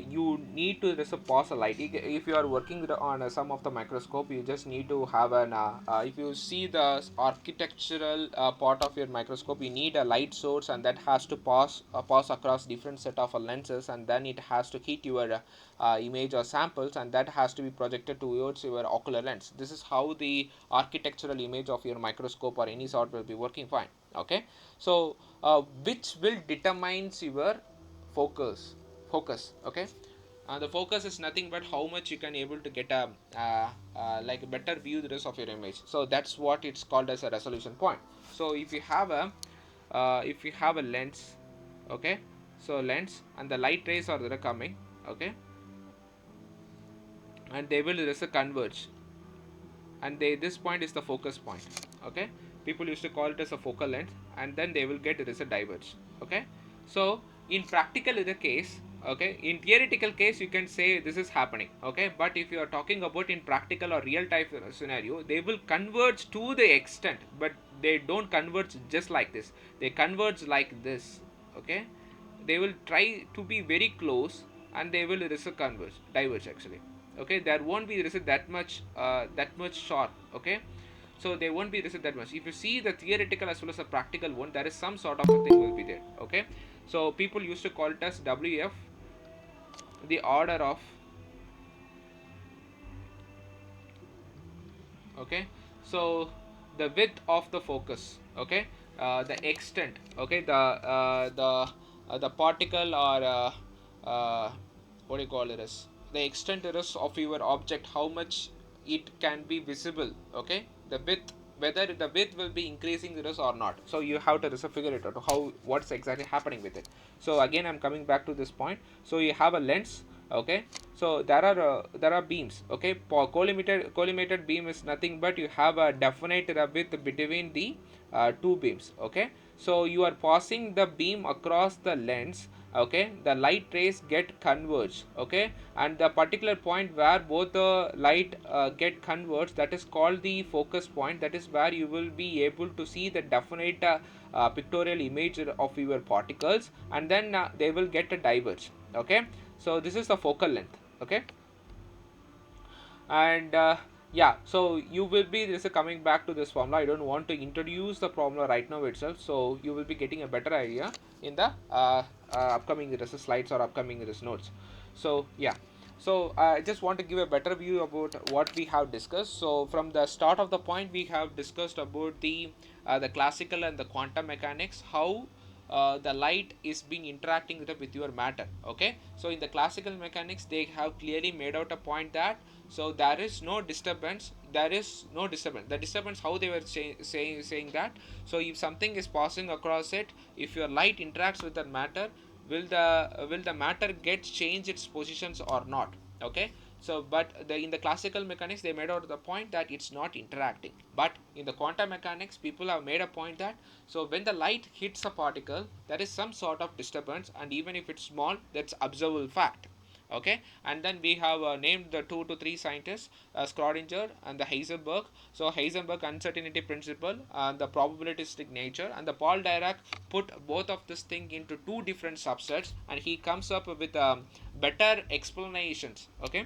you need to just pause a light. If you are working on some of the microscope, you just need to have an if you see the architectural part of your microscope, you need a light source, and that has to pass across different set of lenses, and then it has to hit your image or samples, and that has to be projected towards your ocular lens. This is how the architectural image of your microscope or any sort will be working fine. Okay, so which will determines your focus. Okay, the focus is nothing but how much you can able to get a like a better view the rest of your image. So that's what it's called as a resolution point. So if you have a lens, okay, so lens and the light rays are there coming. Okay, and they will just converge, and this point is the focus point. Okay, people used to call it as a focal length, and then they will get it as a diverge. Okay, so in practical in the case, okay, in theoretical case you can say this is happening. Okay, but if you are talking about in practical or real type scenario, they will converge to the extent, but they don't converge just like this, they converge like this. Okay, they will try to be very close, and they will diverge actually. Okay, there won't be that much sharp. Okay, so they won't be received that much. If you see the theoretical as well as the practical one, there is some sort of a thing will be there. Okay, so people used to call it as WF, the order of, okay, so the width of the focus, okay, the extent, okay, the particle or what do you call it as the extent is of your object, how much it can be visible, okay, the width, whether the width will be increasing this or not. So you have to just figure it out how what's exactly happening with it. So again I'm coming back to this point. So you have a lens, okay, so there are beams, okay. Collimated beam is nothing but you have a definite width between the two beams, okay. So you are passing the beam across the lens, okay, the light rays get converged, okay, and the particular point where both the light get converged, that is called the focus point. That is where you will be able to see the definite pictorial image of your particles, and then they will get a diverge, okay. So this is the focal length, okay. And yeah, so you will be this is coming back to this formula. I don't want to introduce the formula right now itself, so you will be getting a better idea in the upcoming slides or upcoming notes. So yeah, so I just want to give a better view about what we have discussed. So from the start of the point, we have discussed about the classical and the quantum mechanics, how the light is being interacting with your matter, okay. So in the classical mechanics, they have clearly made out a point that so there is no disturbance, the disturbance, how they were saying that, so if something is passing across it, if your light interacts with the matter, will the matter get change its positions or not, okay. So but in the classical mechanics, they made out the point that it's not interacting, but in the quantum mechanics, people have made a point that so when the light hits a particle, there is some sort of disturbance, and even if it's small, that's observable fact, okay. And then we have named the 2 to 3 scientists, Schrodinger and the Heisenberg. So Heisenberg uncertainty principle and the probabilistic nature, and the Paul Dirac put both of this thing into two different subsets, and he comes up with better explanations, okay,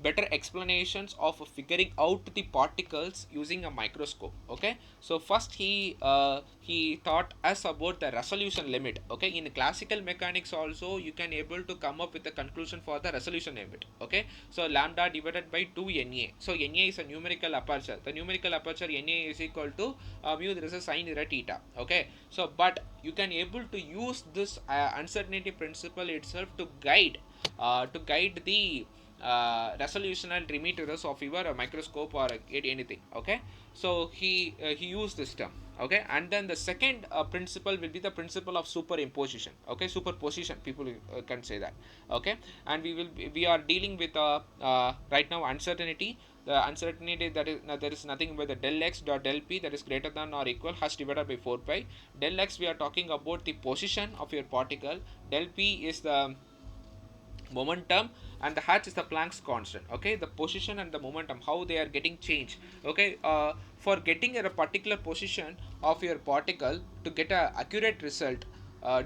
better explanations of figuring out the particles using a microscope, okay. So first he taught us about the resolution limit, okay. In classical mechanics also, you can able to come up with a conclusion for the resolution limit, okay. So lambda divided by 2 Na, so Na is a numerical aperture, the numerical aperture Na is equal to mu, there is a sine error theta, okay. So but you can able to use this uncertainty principle itself to guide the resolutional limits of your microscope or anything, okay. So he used this term, okay. And then the second principle will be the principle of superimposition, okay, superposition, people can say that, okay. And we are dealing with right now uncertainty. The uncertainty, that is there is nothing but the del x dot del p, that is greater than or equal h divided by 4 pi. Del x, we are talking about the position of your particle. Del p is the momentum, and the h is the Planck's constant, okay. The position and the momentum, how they are getting changed, okay. For getting a particular position of your particle to get a accurate result,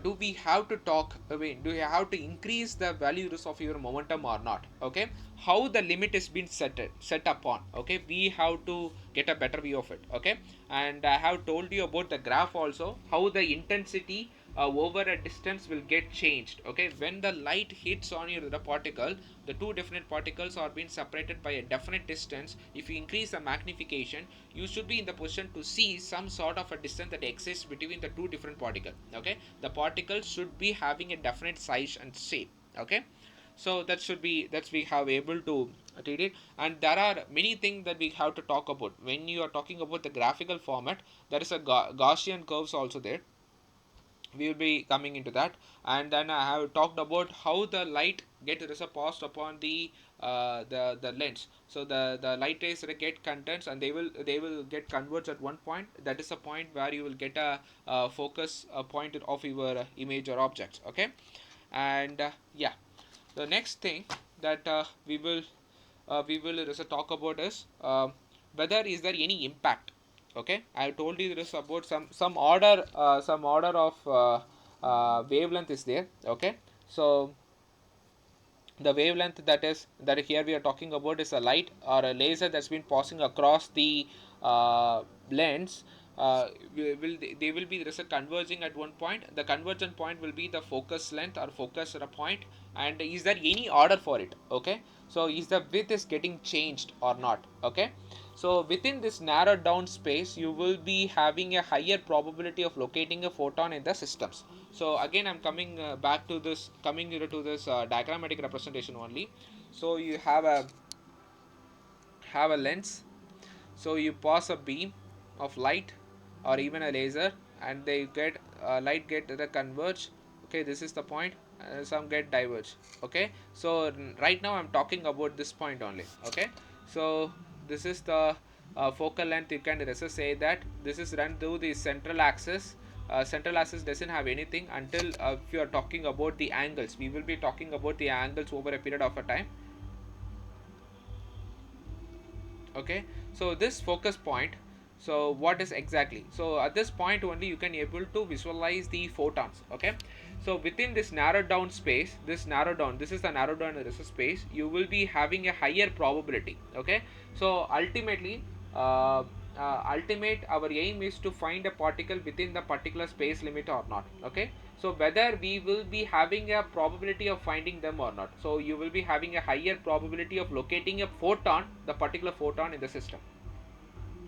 do we have to talk, I mean, do you have to increase the values of your momentum or not, okay. How the limit is being set upon, okay, we have to get a better view of it, okay. And I have told you about the graph also, how the intensity over a distance will get changed, okay. When the light hits on your the particle, the two definite particles are being separated by a definite distance. If you increase the magnification, you should be in the position to see some sort of a distance that exists between the two different particles, okay. The particles should be having a definite size and shape, okay. So that should be, that we have able to treat it. And there are many things that we have to talk about when you are talking about the graphical format. There is a Gaussian curves also there, we will be coming into that. And then I have talked about how the light gets passed upon the lens. So the light rays get contents, and they will get converged at one point. That is a point where you will get a focus point of your image or objects, okay. And yeah, the next thing that we will talk about is whether is there any impact, okay. I told you this about some order of wavelength is there, okay. So the wavelength that here we are talking about is a light or a laser that's been passing across the lens. They will be, there is a converging at one point. The convergent point will be the focus length or focus point. And is there any order for it? Okay, so is the width is getting changed or not? Okay, so within this narrowed down space you will be having a higher probability of locating a photon in the systems. So again I'm coming back to this, coming to this diagrammatic representation only. So you have a lens, so you pass a beam of light or even a laser, and they get light get the converge. Okay, this is the point. Some get diverge. Okay, so right now I'm talking about this point only. Okay, so this is the focal length. You can just say that this is run through the central axis. Central axis doesn't have anything until if you are talking about the angles. We will be talking about the angles over a period of a time. Okay, so this focus point, so what is exactly, so at this point only you can able to visualize the photons. Okay, so within this narrowed down space, this is the narrowed down space, you will be having a higher probability. Okay, so ultimately ultimate our aim is to find a particle within the particular space limit or not. Okay, so whether we will be having a probability of finding them or not, so you will be having a higher probability of locating a photon, the particular photon in the system.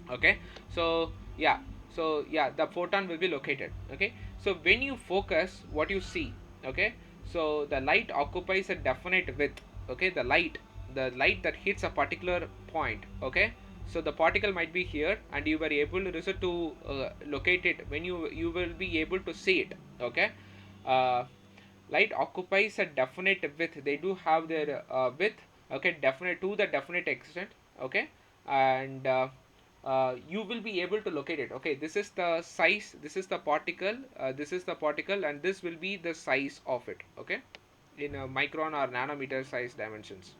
Okay, so yeah, the photon will be located. Okay, so when you focus, what you see, okay, so the light occupies a definite width. Okay, the light that hits a particular point. Okay, so the particle might be here and you were able to resort to locate it when you will be able to see it. Okay, uh, light occupies a definite width. They do have their width. Okay, definite to the definite extent. Okay, and you will be able to locate it. Okay, this is the size, this is the particle, and this will be the size of it. Okay, in a micron or nanometer size dimensions.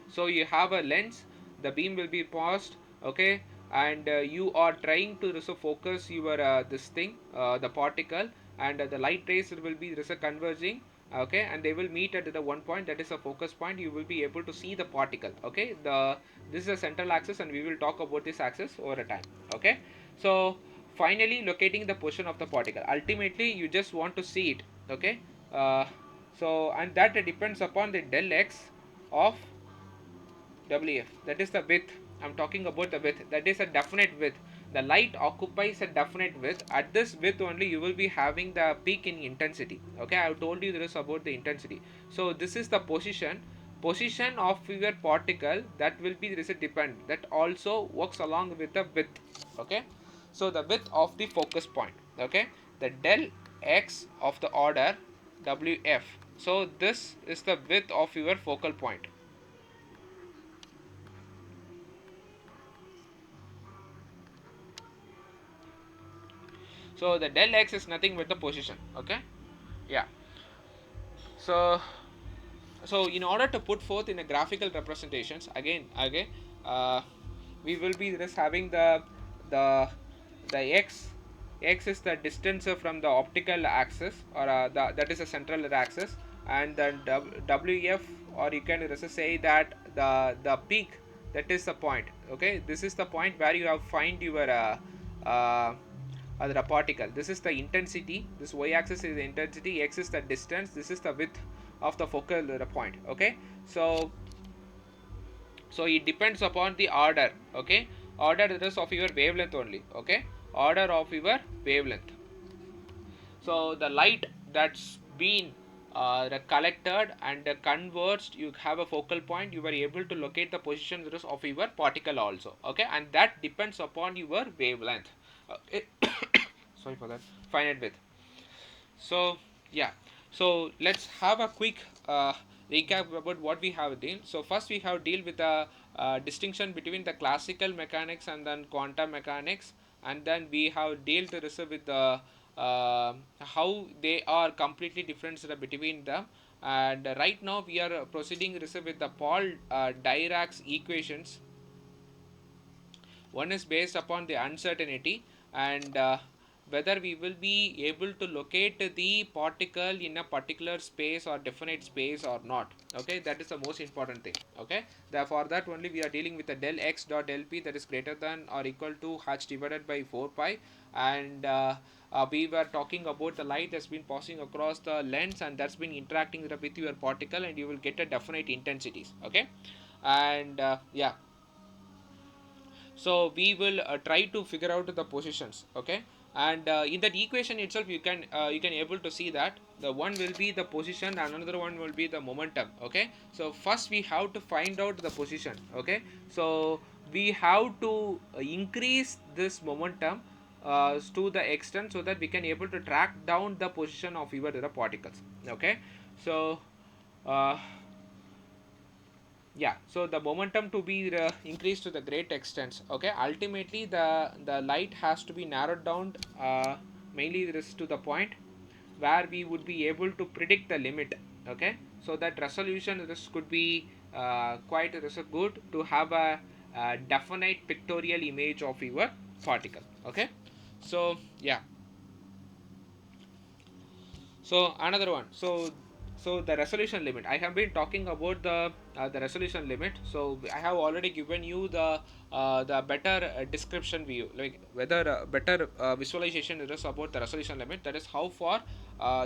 So you have a lens, the beam will be passed. Okay, and you are trying to focus your this thing, the particle, and the light rays will be converging. Okay, and they will meet at the one point, that is a focus point. You will be able to see the particle. Okay, this is a central axis and we will talk about this axis over a time. Okay, so finally locating the position of the particle, ultimately you just want to see it. Okay, so and that depends upon the del x of WF, that is the width. I'm talking about the width, that is a definite width. The light occupies a definite width. At this width only you will be having the peak in intensity. Okay, I have told you this about the intensity. So this is the position of your particle, that will be, there is a depend, that also works along with the width. Okay, so the width of the focus point. Okay, the del x of the order WF, so this is the width of your focal point. So the del x is nothing but the position. Okay, yeah. So in order to put forth in a graphical representations, again uh, we will be just having the the x is the distance from the optical axis, or that is a central axis, and then wf, or you can just say that the peak, that is the point. Okay, this is the point where you have find your uh, the particle. This is the intensity, this y axis is the intensity, x is the distance, this is the width of the focal point. Okay, so it depends upon the order. Okay, order is of your wavelength only. Okay, order of your wavelength. So the light that's been collected and converged, you have a focal point, you were able to locate the position of your particle also. Okay, and that depends upon your wavelength. Okay. Sorry for that. Finite width. So yeah, so let's have a quick recap about what we have deal. So first we have deal with the distinction between the classical mechanics and then quantum mechanics, and then we have dealt with the how they are completely different between them. And right now we are proceeding with the Paul Dirac's equations. One is based upon the uncertainty, and whether we will be able to locate the particle in a particular space or definite space or not. Okay, that is the most important thing. Okay, therefore that only we are dealing with the del x dot del p, that is greater than or equal to h divided by 4 pi. And we were talking about the light that's been passing across the lens and that's been interacting with your particle, and you will get a definite intensities. Okay, and yeah, so we will try to figure out the positions. Okay, and in that equation itself you can able to see that the one will be the position and another one will be the momentum. Okay, so first we have to find out the position. Okay, so we have to increase this momentum to the extent so that we can able to track down the position of your the particles. Okay, so uh, yeah, so the momentum to be increased to the great extent. Okay, ultimately the light has to be narrowed down, mainly this to the point where we would be able to predict the limit. Okay, so that resolution this could be quite this good to have a definite pictorial image of your particle. Okay, so yeah, so another one. So the resolution limit. I have been talking about the resolution limit. So I have already given you the better description view, like whether better visualization is about the resolution limit. That is how far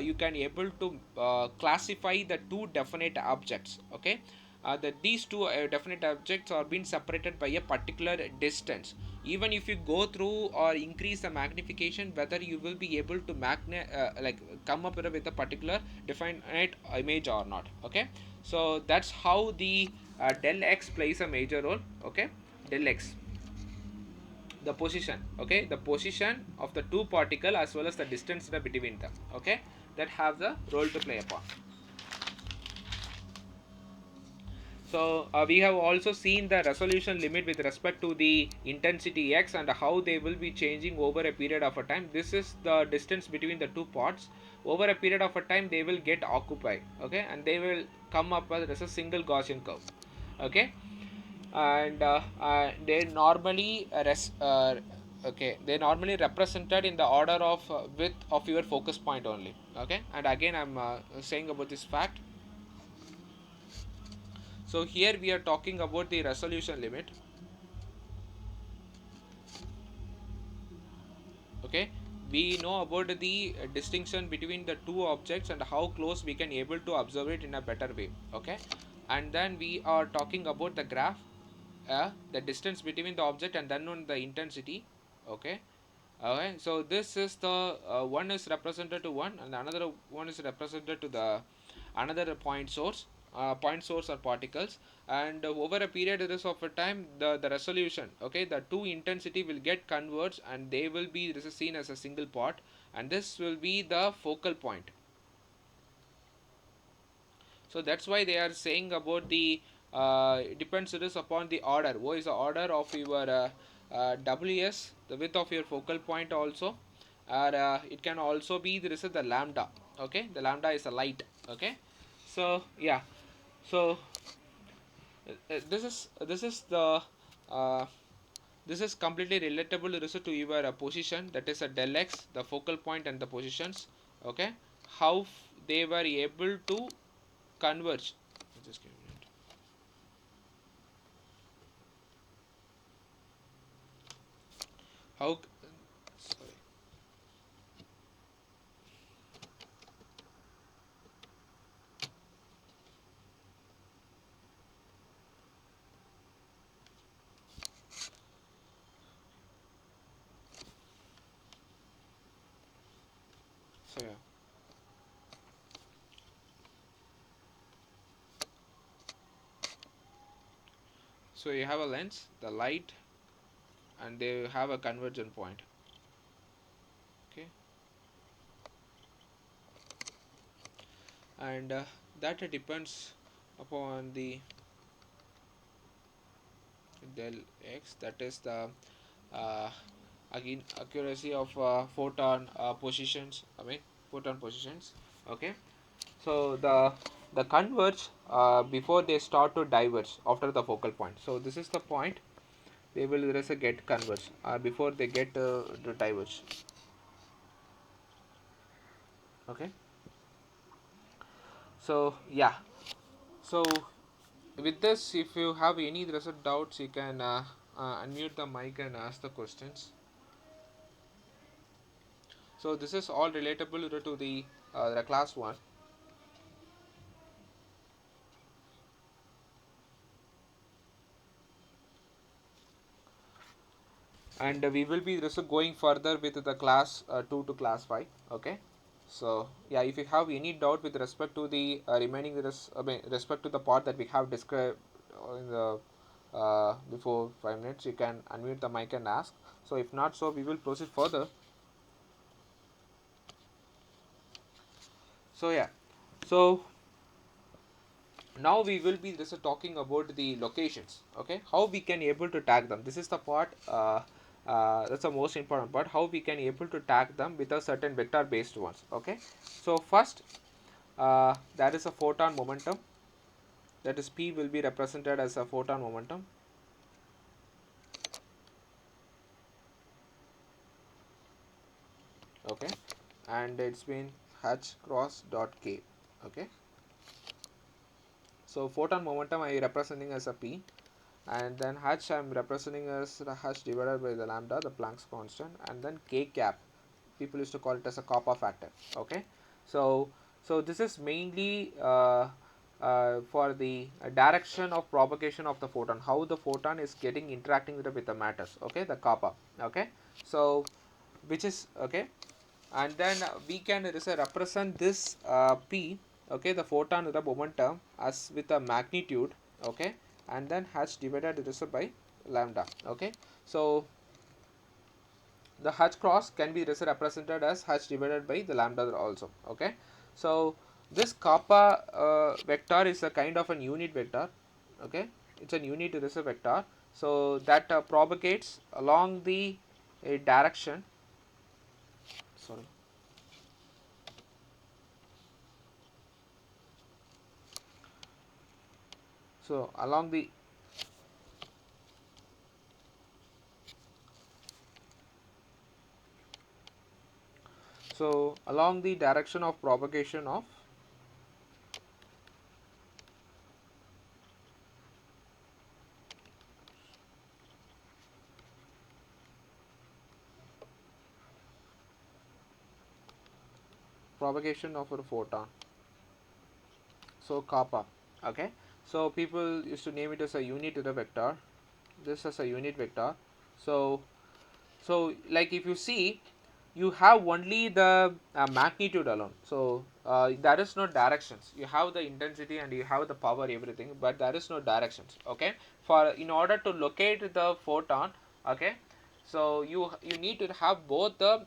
you can able to classify the two definite objects. Okay, that these two definite objects are being separated by a particular distance. Even if you go through or increase the magnification, whether you will be able to like come up with a particular definite image or not. Okay, so that's how the del x plays a major role. Okay, del x, the position. Okay, the position of the two particle as well as the distance between them. Okay, that have the role to play upon. So we have also seen the resolution limit with respect to the intensity x and how they will be changing over a period of a time. This is the distance between the two parts. Over a period of a time, they will get occupied. Okay, and they will come up as a single Gaussian curve. Okay, and they normally okay, they normally represented in the order of width of your focus point only. Okay, and again I'm saying about this fact. So here we are talking about the resolution limit. Okay, we know about the distinction between the two objects and how close we can able to observe it in a better way. Okay, and then we are talking about the graph, the distance between the object and then on the intensity. Okay, okay, so this is the one is represented to one and another one is represented to the another point source or particles. And over a period of a time, the resolution, okay, the two intensity will get converged and they will be, this is seen as a single part, and this will be the focal point. So that's why they are saying about the it depends it is upon the order. What is the order of your ws, the width of your focal point also, or it can also be there is the lambda. Okay, the lambda is a light. Okay, so yeah, so this is the uh, this is completely relatable to your position, that is a del x, the focal point and the positions. Okay, how they were able to converge. Just give me a minute. How sorry. So yeah, so you have a lens, the light, and they have a convergent point. Okay, and that depends upon the del x, that is the uh, again accuracy of photon positions, I mean photon positions. Okay, so the converge before they start to diverge after the focal point. So this is the point they will get converge before they get to diverge. Okay. So yeah. So with this, if you have any result doubts, you can unmute the mic and ask the questions. So this is all relatable to the class 1. And we will be also going further with the class 2 to class 5. Okay. So yeah, if you have any doubt with respect to the remaining respect to the part that we have described in the before 5 minutes, you can unmute the mic and ask. So if not, so we will proceed further. So yeah, so now we will be just talking about the locations. Okay, how we can able to tag them. This is the part that's the most important part, how we can able to tag them with a certain vector based ones. Okay, so first that is a photon momentum, that is p will be represented as a photon momentum. Okay, and it's been h cross dot k. Okay, so photon momentum I representing as a p, and then h I'm representing as the h divided by the lambda, the Planck's constant, and then k cap, people used to call it as a kappa factor. Okay, so this is mainly for the direction of propagation of the photon, how the photon is getting interacting with the matters. Okay, the kappa. Okay, so which is okay, and then we can represent this p, okay, the photon with the momentum as with a magnitude. Okay, and then h divided by lambda. Okay, so the h cross can be represented as h divided by the lambda also. Okay, so this kappa vector is a kind of an unit vector. Okay, it's a unit vector, so that propagates along the direction, sorry, so along the, so along the direction of propagation of a photon, so kappa. Okay, so people used to name it as a unit vector, this as a unit vector. So like if you see, you have only the magnitude alone, so there is no directions. You have the intensity and you have the power, everything, but there is no directions. Okay, for in order to locate the photon. Okay, so you need to have both the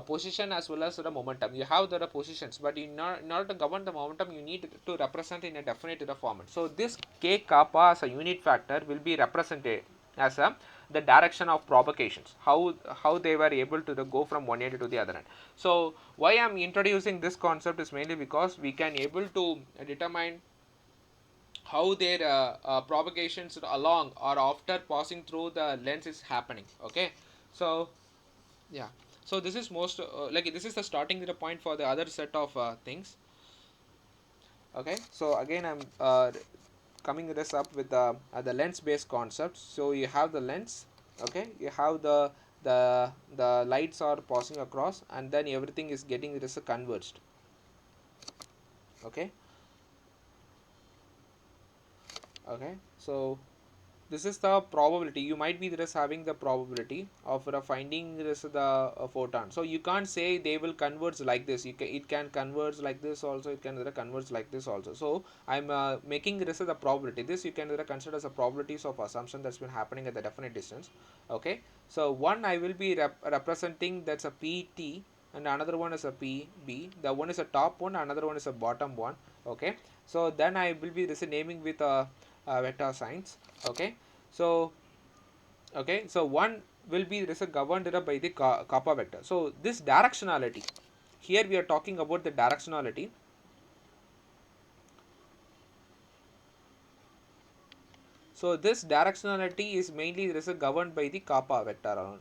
position as well as the momentum. You have the positions, but in order to govern the momentum, you need to represent in a definite format. So this k kappa as a unit factor will be represented as a the direction of propagations, how they were able to go from one end to the other end. So why I'm introducing this concept is mainly because we can able to determine how their propagations along or after passing through the lens is happening. Okay, so yeah, so this is most like this is the starting the point for the other set of things. Okay, so again I'm coming this up with the lens based concepts. So you have the lens. Okay, you have the lights are passing across, and then everything is getting this converged. Okay, okay, so this is the probability. You might be just having the probability of finding this the photon. So you can't say they will converge like this. It can converge like this also, it can converge like this also. So I'm making this as a probability. This you can consider as a probabilities of assumption that's been happening at the definite distance. Okay, so one I will be representing, that's a pt, and another one is a pb. The one is a top one, another one is a bottom one. Okay, so then I will be this naming with a vector signs. Okay, so okay, so one will be governed by the kappa vector. So this directionality, here we are talking about the directionality. So this directionality is mainly governed by the kappa vector alone.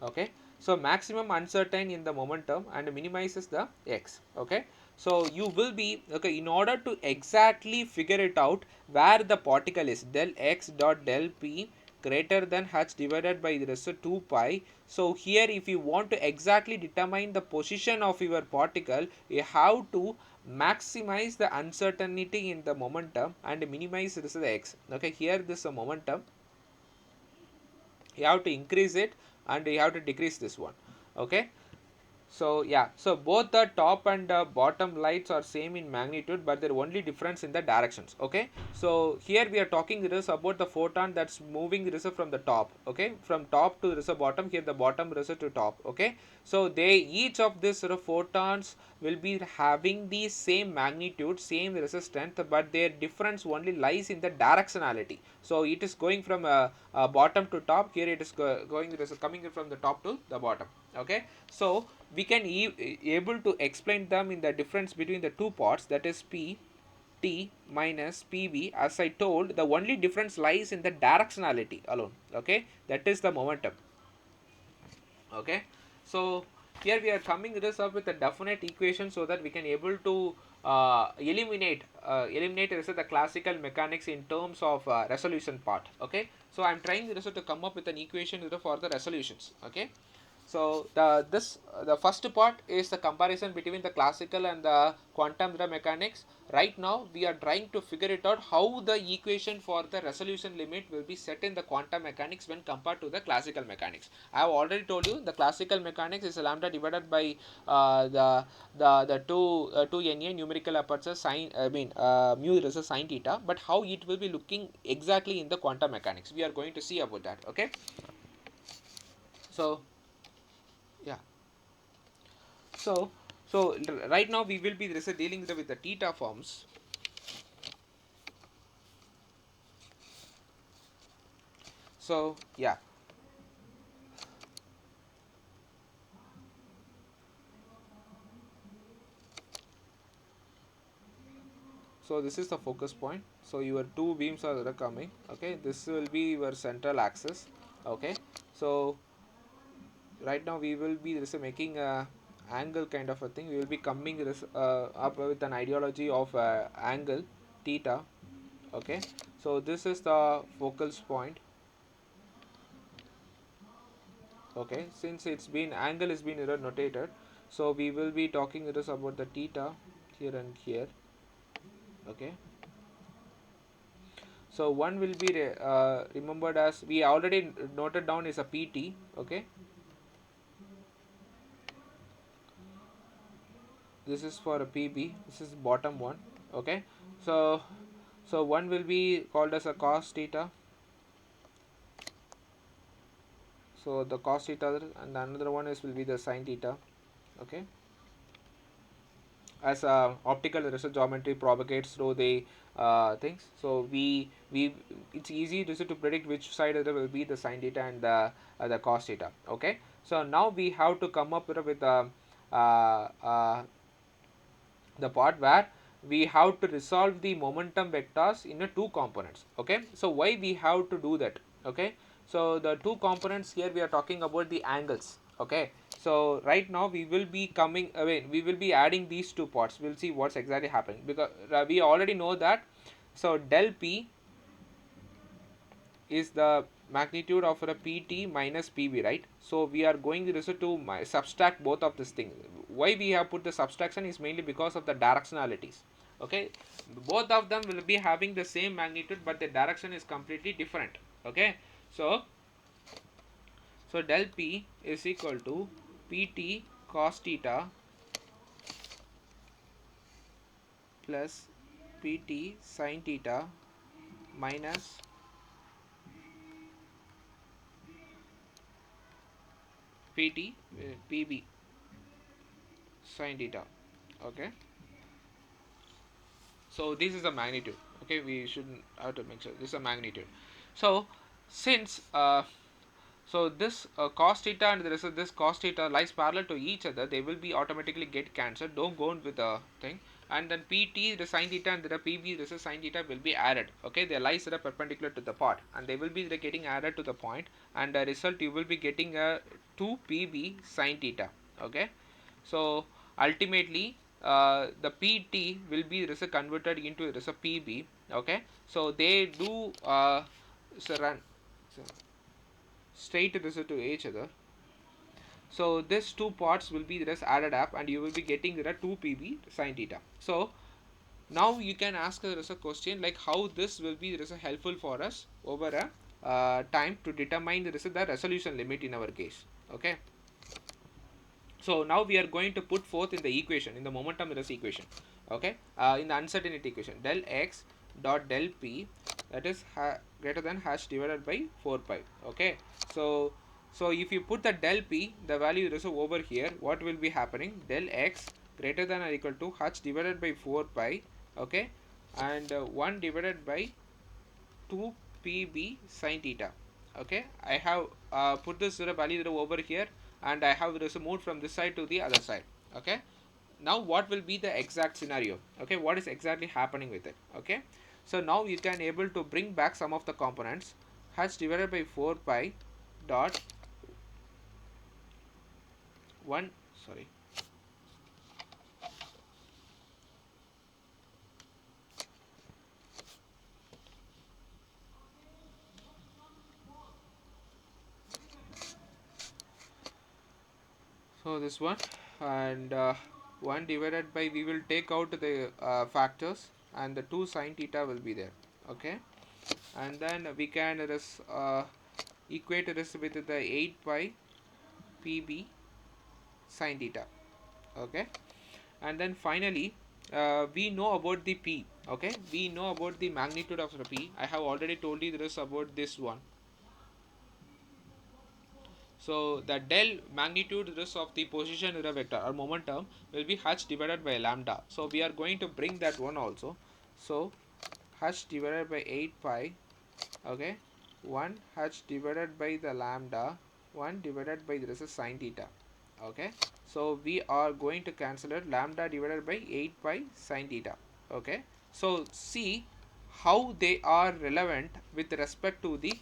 Okay, So maximum uncertain in the momentum and minimizes the x. Okay, so you will be okay in order to exactly figure it out where the particle is, del x dot del p greater than h divided by the rest of 2 pi. So here if you want to exactly determine the position of your particle, you have to maximize the uncertainty in the momentum and minimize this is the x. Okay, here this is a momentum, you have to increase it and you have to decrease this one. Okay, so yeah, so both the top and bottom lights are same in magnitude, but they're only difference in the directions. Okay, so here we are talking this about the photon that's moving this from the top. Okay, from top to this bottom, here the bottom this to top. Okay, so they each of these photons will be having the same magnitude, same resistance, but their difference only lies in the directionality. So it is going from bottom to top. Here it is going, it is coming from the top to the bottom. Okay, so we can able to explain them in the difference between the two parts, that is p t minus pv. As I told, the only difference lies in the directionality alone. Okay, that is the momentum. Okay, so here we are coming this up with a definite equation so that we can able to eliminate the classical mechanics in terms of resolution part. Okay, so I'm trying to come up with an equation for the resolutions. Okay, so the first part is the comparison between the classical and the quantum mechanics. Right now we are trying to figure it out how the equation for the resolution limit will be set in the quantum mechanics when compared to the classical mechanics. I have already told you the classical mechanics is lambda divided by the two NA numerical aperture sine, I mean mu is a sine theta, but how it will be looking exactly in the quantum mechanics, we are going to see about that. Okay, so yeah, so right now we will be dealing with the theta forms. So yeah, so this is the focus point. So your two beams are coming. Okay, this will be your central axis. Okay, so right now we will be making a angle kind of a thing. We will be coming up with an ideology of angle theta. Okay, so this is the focus point. Okay, since it's been angle is been notated, so we will be talking it is about the theta here and here. Okay, so one will be remembered as we already noted down is a pt. Okay, this is for a pb, this is bottom one. Okay, so one will be called as a cos theta, so the cos theta, and another one is will be the sin theta. Okay, as optical result geometry propagates through the things, so we it's easy to predict which side of it will be the sin theta and the cos theta. Okay, so now we have to come up with uh, uh, the part where we have to resolve the momentum vectors in a two components. Okay, so why we have to do that? Okay, so the two components here we are talking about the angles. Okay, so right now we will be coming away, we will be adding these two parts, we'll see what's exactly happening, because we already know that. So del p is the magnitude of a pt minus pb, right? So we are going to subtract both of this thing. Why we have put the subtraction is mainly because of the directionalities. Okay, both of them will be having the same magnitude, but the direction is completely different. Okay, so del p is equal to pt cos theta plus pt sin theta minus pt pb sin theta. Okay, so this is a magnitude. Okay, we shouldn't have to make sure this is a magnitude. So since so this cos theta and this cos theta lies parallel to each other, they will be automatically get cancelled. Don't go on with the thing. and then PT the sine theta and the PB the sine theta will be added. Okay, they lies that are perpendicular to the part, and they will be getting added to the point, and the result you will be getting a 2 PB sine theta. Okay, so ultimately the PT will be converted into a PB. Okay, so they do so run so straight to each other. So this two parts will be just added up, and you will be getting the 2 PB sine theta. So now you can ask us a question like how this will be helpful for us over a time to determine the resolution limit in our case. Okay, so now we are going to put forth in the equation, in the momentum equation. Okay, in the uncertainty equation, del x dot del p, that is greater than hash divided by 4 pi. Okay, so if you put the del p, the value is over here, what will be happening? Del x greater than or equal to h divided by 4 pi. Okay, and 1 divided by 2 pb sine theta. Okay, I have put this value over here, and I have moved from this side to the other side. Okay, now what will be the exact scenario? Okay, what is exactly happening with it? Okay, so now you can able to bring back some of the components. H divided by 4 pi dot 1, sorry, so this one, and 1 divided by, we will take out the factors, and the 2 sine theta will be there. Okay, and then we can equate this with the 8 pi pb sine theta. Okay, and then finally we know about the p. Okay, we know about the magnitude of the p. I have already told you this about this one. So the del magnitude this of the position vector or momentum will be h divided by lambda. So we are going to bring that one also. So h divided by 8 pi. Okay, 1 h divided by the lambda, 1 divided by this is sine theta. Okay, so we are going to cancel it, lambda divided by 8 pi sine theta. Okay, so see how they are relevant with respect to the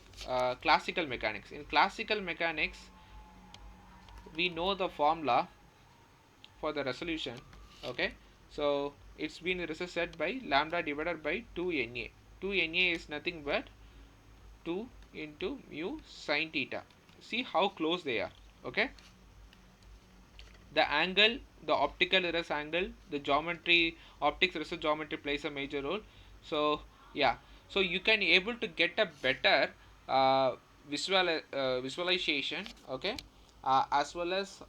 classical mechanics. In classical mechanics, we know the formula for the resolution. Okay, so it's been set by lambda divided by 2 na. 2 na is nothing but 2 into mu sine theta. See how close they are. Okay, the angle, the optical errors angle, the geometry, optics errors geometry plays a major role. So yeah, so you can able to get a better visualization. Okay, as well as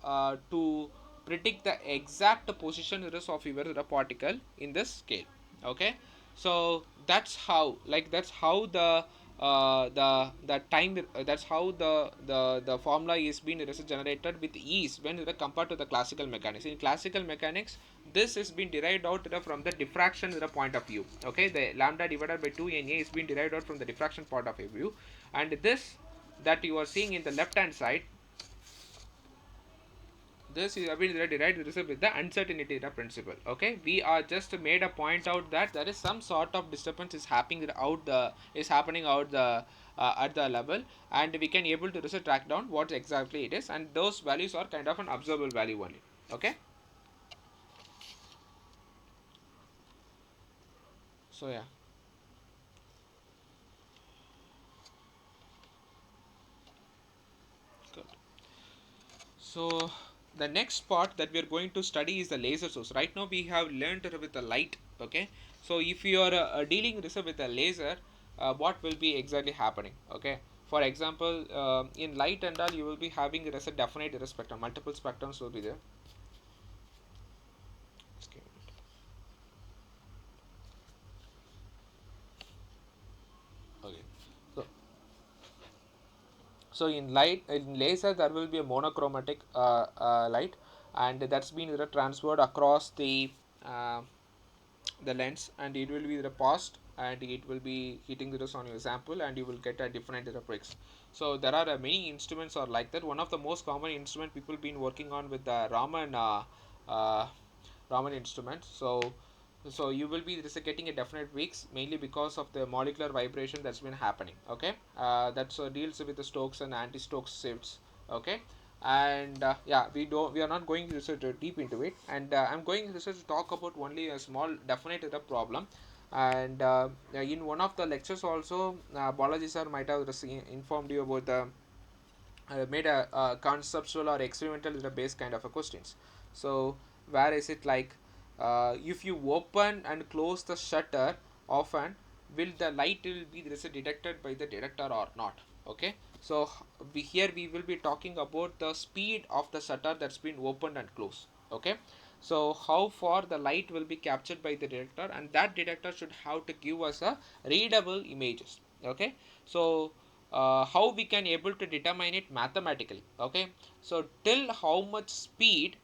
to predict the exact position errors of your particle in this scale. Okay, so that's how, like that's how the time that's how the formula is being generated with ease when compared to the classical mechanics. In classical mechanics, this is being derived out from the diffraction point of view. Okay, the lambda divided by 2 na is being derived out from the diffraction point of view, and this that you are seeing in the left hand side, this is been derived with the uncertainty principle. Okay, we are just made a point out that there is some sort of disturbance is happening out the at the level, and we can able to track down what exactly it is, and those values are kind of an observable value only. Okay, so yeah, good. So the next part that we are going to study is the laser source. Right now we have learned with the light. Okay, so if you are dealing with a laser, what will be exactly happening? Okay, for example, in light and all, you will be having a definite spectrum, multiple spectrums will be there. Okay, so in light, in laser, there will be a monochromatic light, and that's been transferred across uh, the lens, and it will be passed, and it will be hitting this on your sample, and you will get a different pricks. So there are many instruments are like that. One of the most common instrument people been working on with the Raman Raman instrument. So So you will be getting a definite weeks mainly because of the molecular vibration that's been happening. Okay, that's deals with the Stokes and anti-Stokes shifts. Okay, and yeah, we are not going research deep into it, and I'm going research to talk about only a small definite problem. And in one of the lectures also, Balaji sir might have informed you about the made a conceptual or experimental based kind of a questions. So where is it like, if you open and close the shutter often, will the light will be detected by the detector or not? Okay, so here we will be talking about the speed of the shutter that's been opened and closed. Okay, so how far the light will be captured by the detector, and that detector should have to give us a readable images. Okay, so how we can able to determine it mathematically. Okay, so till how much speed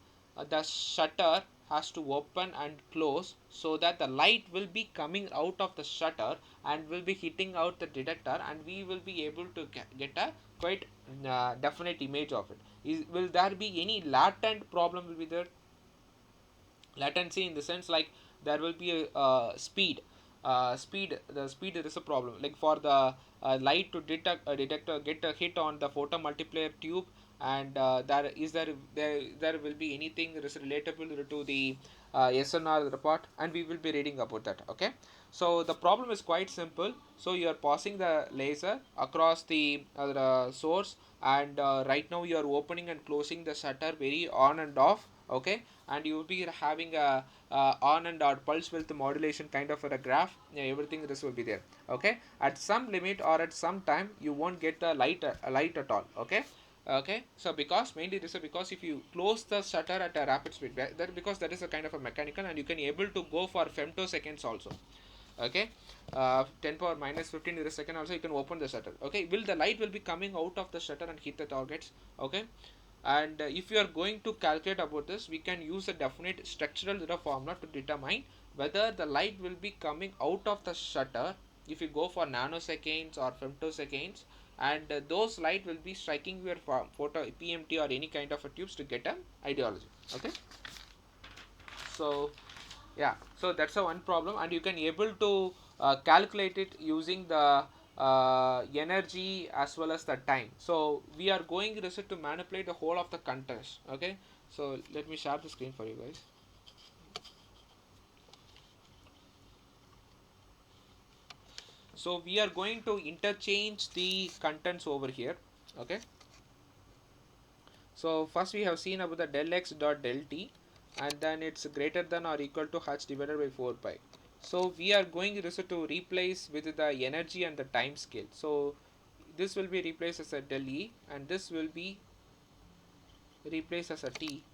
the shutter has to open and close, so that the light will be coming out of the shutter and will be hitting out the detector, and we will be able to get a quite definite image of it. Will there be any latent problem will be there? Latency in the sense like there will be a speed, the speed is a problem, like for the light to detector get a hit on the photo multiplier tube, and there will be anything that is relatable to the SNR report, and we will be reading about that. Okay, so the problem is quite simple. So you are passing the laser across the source, and right now you are opening and closing the shutter very on and off. Okay, and you will be having a on and off pulse width modulation kind of a graph. Yeah, everything this will be there. Okay, at some limit or at some time you won't get the light at all. Okay, okay, so because mainly this is because if you close the shutter at a rapid speed, that because that is a kind of a mechanical, and you can able to go for femtoseconds also. Okay, 10 power minus 15 to the second also you can open the shutter. Okay, will the light will be coming out of the shutter and hit the targets. Okay, and if you are going to calculate about this, we can use a definite structural formula to determine whether the light will be coming out of the shutter if you go for nanoseconds or femtoseconds, and those light will be striking your photo PMT or any kind of a tubes to get an ideology. Okay, so yeah, so that's a one problem, and you can able to calculate it using the energy as well as the time. So we are going research to manipulate the whole of the contest. Okay, so let me share the screen for you guys. So we are going to interchange the contents over here. Okay, so first we have seen about the del x dot del t, and then it's greater than or equal to h divided by 4 pi. So we are going this to replace with the energy and the time scale. So this will be replaced as a del E, and this will be replaced as a T.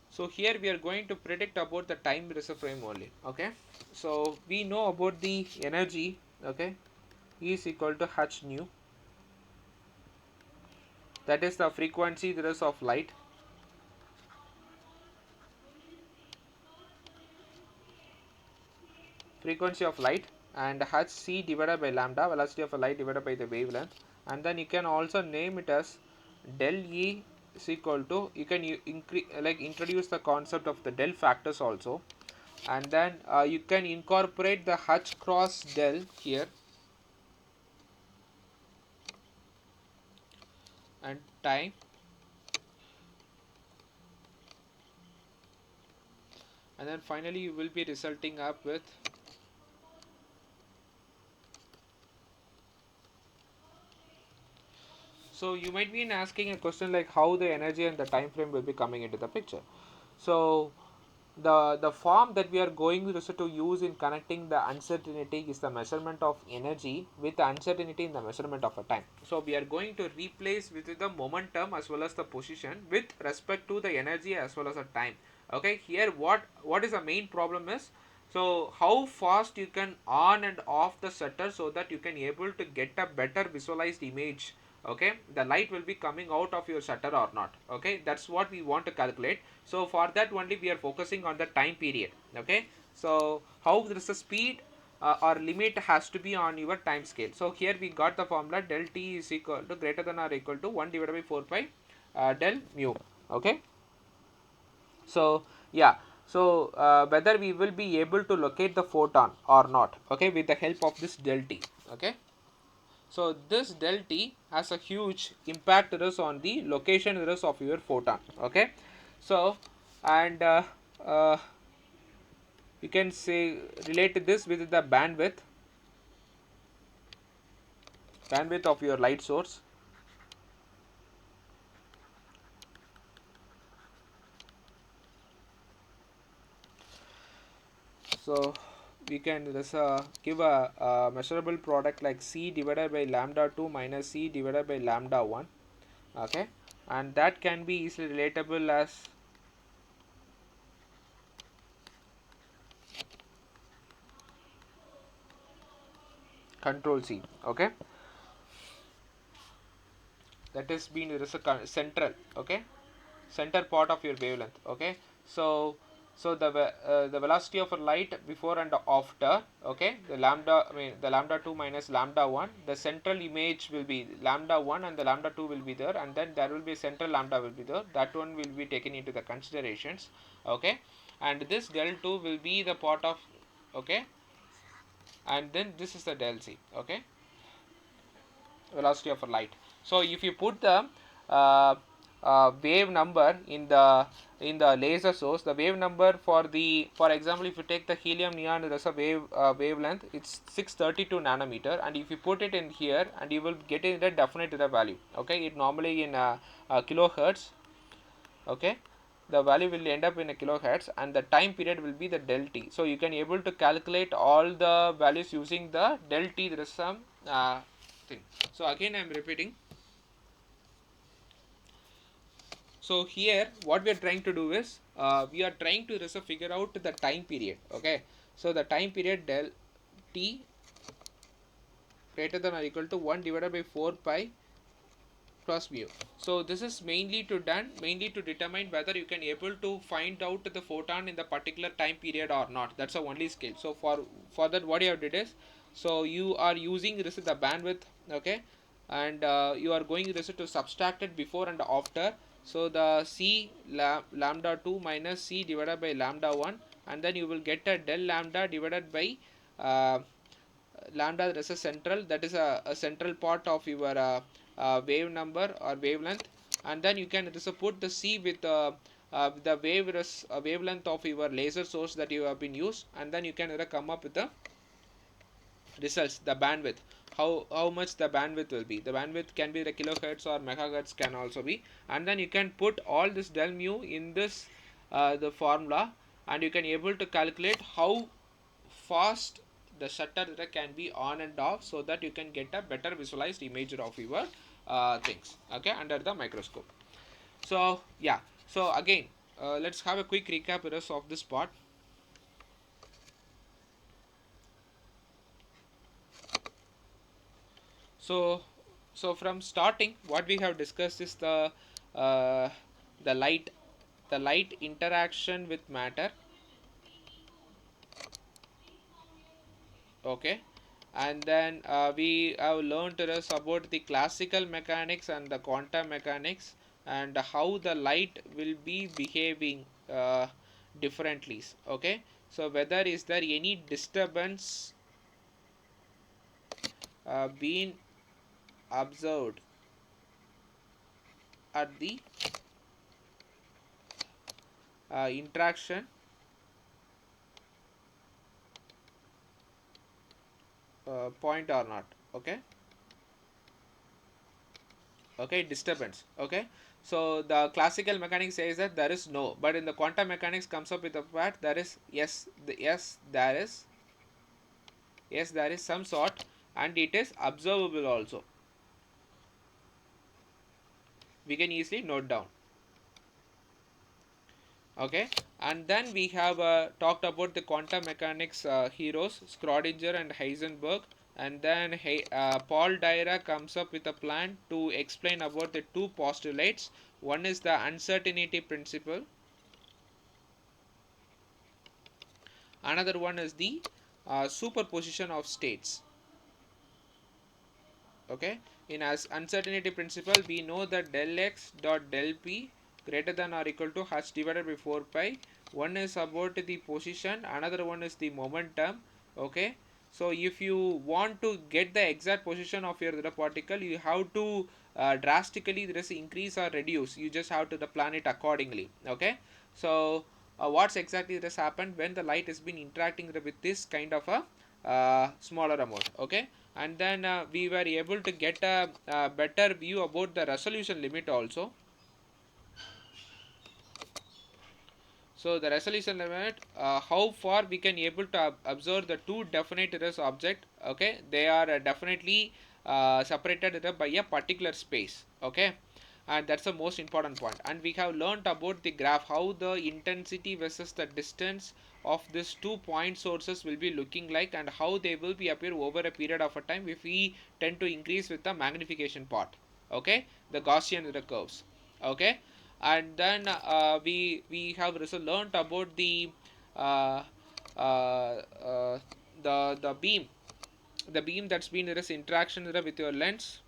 So here we are going to predict about the time reserve frame only. Okay, so we know about the energy. Okay, E is equal to h nu, that is the frequency rise of light. Frequency of light, and hc divided by lambda, velocity of a light divided by the wavelength. And then you can also name it as del E is equal to, you can introduce the concept of the del factors also, and then you can incorporate the h cross del here, and time, and then finally you will be resulting up with. So you might be asking a question like how the energy and the time frame will be coming into the picture. So the form that we are going to use in connecting the uncertainty is the measurement of energy with the uncertainty in the measurement of a time. So we are going to replace with the momentum as well as the position with respect to the energy as well as the time. Okay, here what is the main problem is, so how fast you can on and off the shutter so that you can able to get a better visualized image. Okay, the light will be coming out of your shutter or not. Okay, that's what we want to calculate. So for that only we are focusing on the time period. Okay, so how there is a speed or limit has to be on your time scale. So here we got the formula del t is equal to greater than or equal to 1 divided by 4 pi del mu. Okay, so yeah, So whether we will be able to locate the photon or not, okay, with the help of this del t. Okay, so this del t has a huge impact on the location of your photon. Okay, so and you can say relate this with the bandwidth of your light source. So we can just give a measurable product like c divided by lambda 2 minus c divided by lambda 1. Okay, and that can be easily relatable as control c. Okay, that is being central. Okay, center part of your wavelength. Okay, so the velocity of a light before and after, okay, the lambda, I mean the lambda 2 minus lambda 1, the central image will be lambda 1 and the lambda 2 will be there, and then there will be central lambda will be there, that one will be taken into the considerations. Okay, and this del 2 will be the part of, okay, and then this is the del c. Okay, velocity of a light. So if you put the wave number in the laser source, the wave number for example, if you take the helium neon, there's a wavelength, it's 632 nanometer, and if you put it in here, and you will get in the definite value. Okay, it normally in kilohertz. Okay, the value will end up in a kilohertz, and the time period will be the del t. So you can able to calculate all the values using the del t. There is some thing. So again I am repeating. So here what we are trying to do is we are trying to just figure out the time period. Okay, so the time period del t greater than or equal to 1 divided by 4 pi cross mu. So this is mainly to determine whether you can able to find out the photon in the particular time period or not. That's the only scale. So for that, what you have did is, so you are using this the bandwidth. Okay, and you are going this to subtract it before and after. So the c lambda 2 minus c divided by lambda 1, and then you will get a del lambda divided by uh, lambda, that is a central, that is a central part of your wave number or wavelength, and then you can just put the c with the wavelength of your laser source that you have been used, and then you can come up with the results, the bandwidth, how much the bandwidth will be. The bandwidth can be the kilohertz or megahertz can also be, and then you can put all this del mu in this the formula, and you can able to calculate how fast the shutter can be on and off, so that you can get a better visualized image of your things, okay, under the microscope. So yeah, so again let's have a quick recap of this part. So from starting, what we have discussed is uh, the light interaction with matter. Okay, and then we have learned about the classical mechanics and the quantum mechanics, and how the light will be behaving differently. Okay, so whether is there any disturbance being observed at the interaction point or not. Okay, okay, disturbance. Okay, so the classical mechanics says that there is no, but in the quantum mechanics comes up with the fact there is, yes, there is some sort, and it is observable also, we can easily note down. Okay, and then we have talked about the quantum mechanics heroes Schrodinger and Heisenberg, and then Paul Dirac comes up with a plan to explain about the two postulates. One is the uncertainty principle, another one is the superposition of states. Okay, in as uncertainty principle, we know that del x dot del p greater than or equal to h divided by 4 pi one is about the position, another one is the momentum. Okay, so if you want to get the exact position of your the particle, you have to drastically there is increase or reduce, you just have to the plan it accordingly. Okay, so what's exactly this happened when the light has been interacting with this kind of a smaller amount. Okay, and then we were able to get a better view about the resolution limit also. So the resolution limit, how far we can able to observe the two definite errors object. Okay, they are definitely separated by a particular space. Okay, and that's the most important point. And we have learned about the graph, how the intensity versus the distance of these 2 point sources will be looking like, and how they will be appear over a period of a time if we tend to increase with the magnification part. Okay, the Gaussian curves. Okay, and then we have also learned about uh, uh, uh, the beam that's been there is interaction with your lens,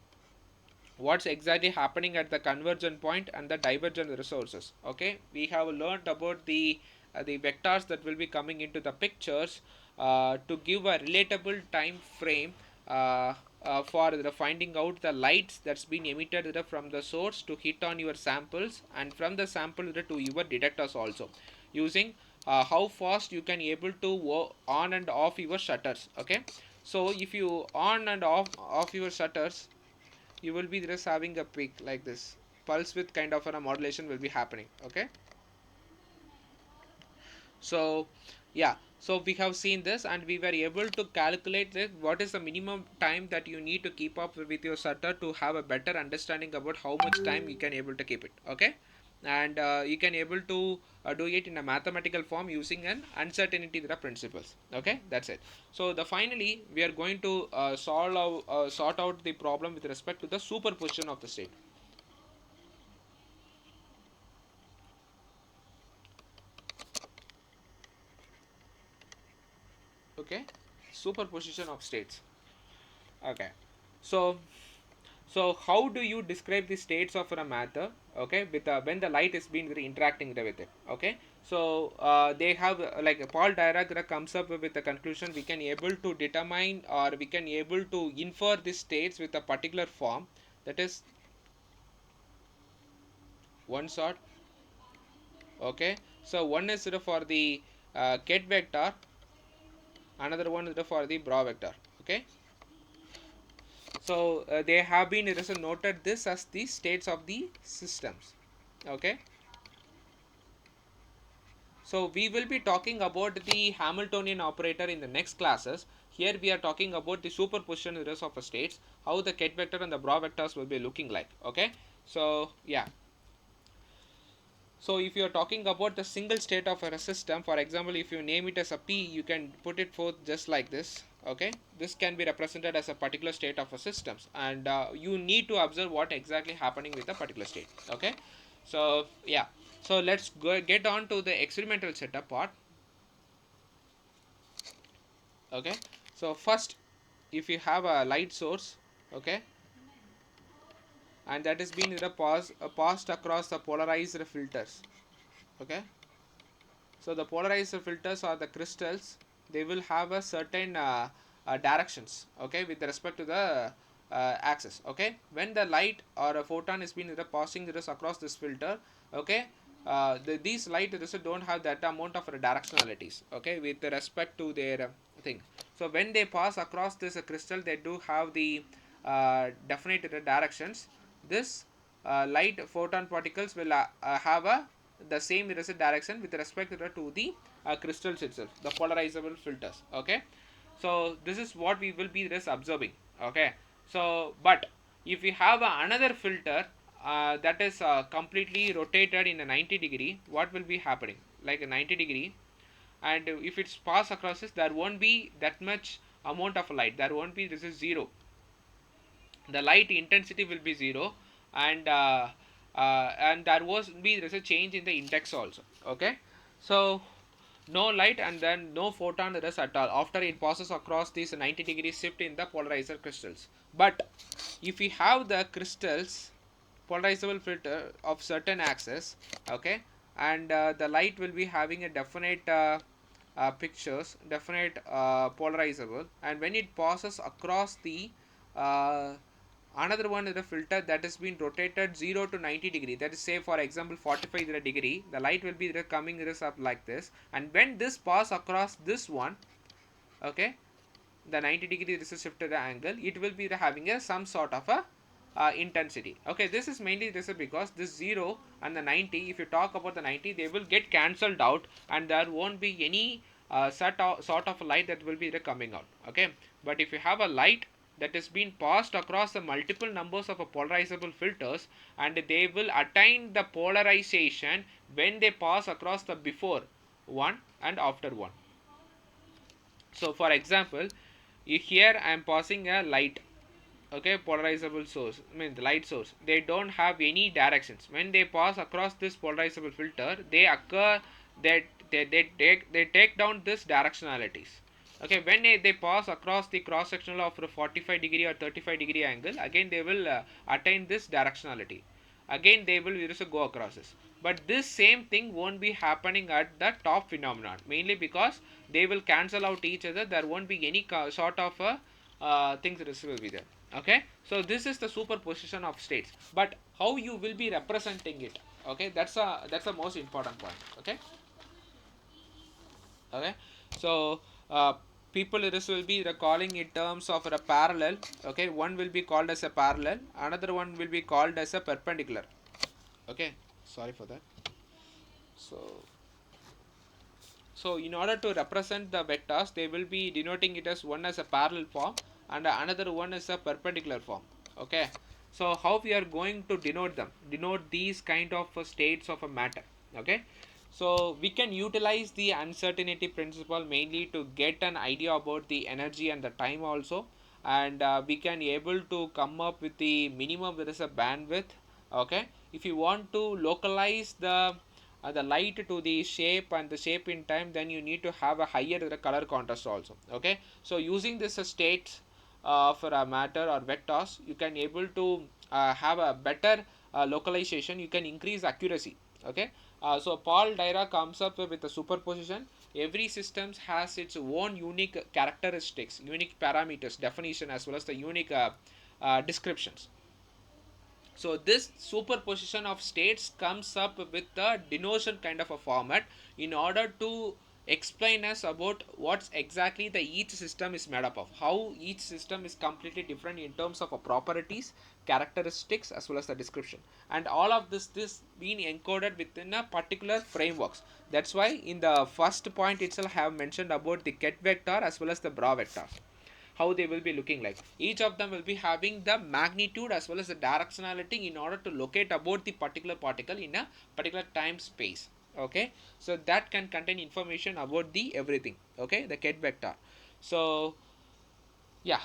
what's exactly happening at the convergent point and the divergent resources. Okay, we have learned about the vectors that will be coming into the pictures to give a relatable time frame for the finding out the lights that's been emitted from the source to hit on your samples, and from the sample to your detectors also, using how fast you can able to on and off your shutters. Okay, so if you on and off your shutters, you will be just having a peak like this pulse with kind of a modulation will be happening. Okay, so yeah, so we have seen this and we were able to calculate that what is the minimum time that you need to keep up with your shutter to have a better understanding about how much time you can able to keep it. Okay, and you can able to do it in a mathematical form using an uncertainty principles. Okay, that's it. So the finally we are going to sort out the problem with respect to the superposition of the state. Okay, superposition of states. Okay, so how do you describe the states of a matter? Okay, with when the light is being interacting with it. Okay, so they have like a Paul Dirac comes up with a conclusion, we can able to determine or we can able to infer the states with a particular form, that is one sort. Okay, so one is for the Ket vector, another one is for the Bra vector. Okay, so they have been noted this as the states of the systems. Okay, so we will be talking about the Hamiltonian operator in the next classes. Here we are talking about the superposition errors of a states, how the Ket vector and the Bra vectors will be looking like. Okay, so yeah, so if you are talking about the single state of a system, for example, if you name it as a P, you can put it forth just like this. Okay, this can be represented as a particular state of a system, and you need to observe what exactly happening with a particular state. Okay, so yeah, so let's go get on to the experimental setup part. Okay, so first, if you have a light source, okay, and that is being passed across the polarized filters. Okay, so the polarizer filters or the crystals, they will have a certain directions. Okay, with respect to the axis. Okay, when the light or a photon is being passing this across this filter. Okay, these light don't have that amount of directionalities. Okay, with respect to their thing. So when they pass across this crystal, they do have the definite directions. This light photon particles will have a the same direction with respect to the crystals itself, the polarizable filters. Okay, so this is what we will be just observing. Okay, so but if we have another filter that is completely rotated in a 90-degree, what will be happening like a 90-degree, and if it's pass across this, there won't be that much amount of light, there won't be, this is zero, the light intensity will be zero, and there was be there's a change in the index also. Okay, so no light and then no photon rest at all after it passes across this 90-degree shift in the polarizer crystals. But if we have the crystals polarizable filter of certain axis, okay, and the light will be having a definite pictures, definite polarizable, and when it passes across the uh, another one is a filter that has been rotated 0 to 90 degree, that is say for example 45 degree, the light will be coming this up like this, and when this pass across this one, okay, the 90 degree this is shifted angle, it will be having a some sort of a intensity. Okay, this is mainly this is because this 0 and the 90, if you talk about the 90, they will get cancelled out and there won't be any sort of light that will be coming out. Okay, but if you have a light that is being passed across the multiple numbers of a polarizable filters, and they will attain the polarization when they pass across the before one and after one. So for example, here I am passing a light, okay, polarizable source, I mean the light source, they don't have any directions. When they pass across this polarizable filter, they occur that they take down this directionalities. Okay, when they pass across the cross sectional of a 45 degree or 35 degree angle, again they will attain this directionality, again they will just go across this. But this same thing won't be happening at the top phenomenon, mainly because they will cancel out each other, there won't be any sort of a things that will be there. Okay, so this is the superposition of states, but how you will be representing it, okay, that's a most important point. Okay, okay, so uh, people this will be calling in terms of a parallel. Okay, one will be called as a parallel, another one will be called as a perpendicular. Okay, sorry for that. So so in order to represent the vectors, they will be denoting it as one as a parallel form and another one is a perpendicular form. Okay, so how we are going to denote them, denote these kind of states of a matter. Okay, so we can utilize the uncertainty principle mainly to get an idea about the energy and the time also, and we can able to come up with the minimum there is a bandwidth. Okay, if you want to localize the light to the shape and the shape in time, then you need to have a higher color contrast also. Okay, so using this states for a matter or vectors, you can able to have a better localization, you can increase accuracy. Okay, so Paul Dirac comes up with a superposition. Every system has its own unique characteristics, unique parameters, definition, as well as the unique descriptions. So this superposition of states comes up with the denotion kind of a format in order to explain us about what's exactly the each system is made up of, how each system is completely different in terms of properties, characteristics, as well as the description, and all of this being encoded within a particular frameworks. That's why in the first point itself I have mentioned about the ket vector as well as the bra vector, how they will be looking like. Each of them will be having the magnitude as well as the directionality in order to locate about the particular particle in a particular time space. Okay, so that can contain information about the everything. Okay, the ket vector. So yeah,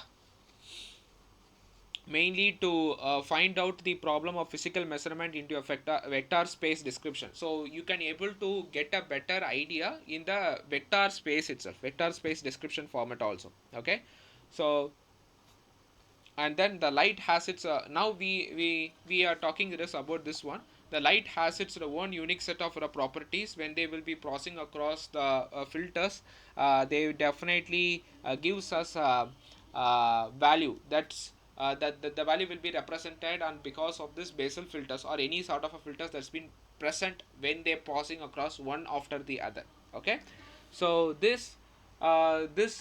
mainly to find out the problem of physical measurement into a vector space description, so you can able to get a better idea in the vector space itself, vector space description format also. Okay, so and then the light has its now we are talking this about this one. The light has its own unique set of properties. When they will be crossing across the filters, they definitely gives us value, that's the value will be represented, and because of this basal filters or any sort of a filters that's been present when they're passing across one after the other. Okay, so this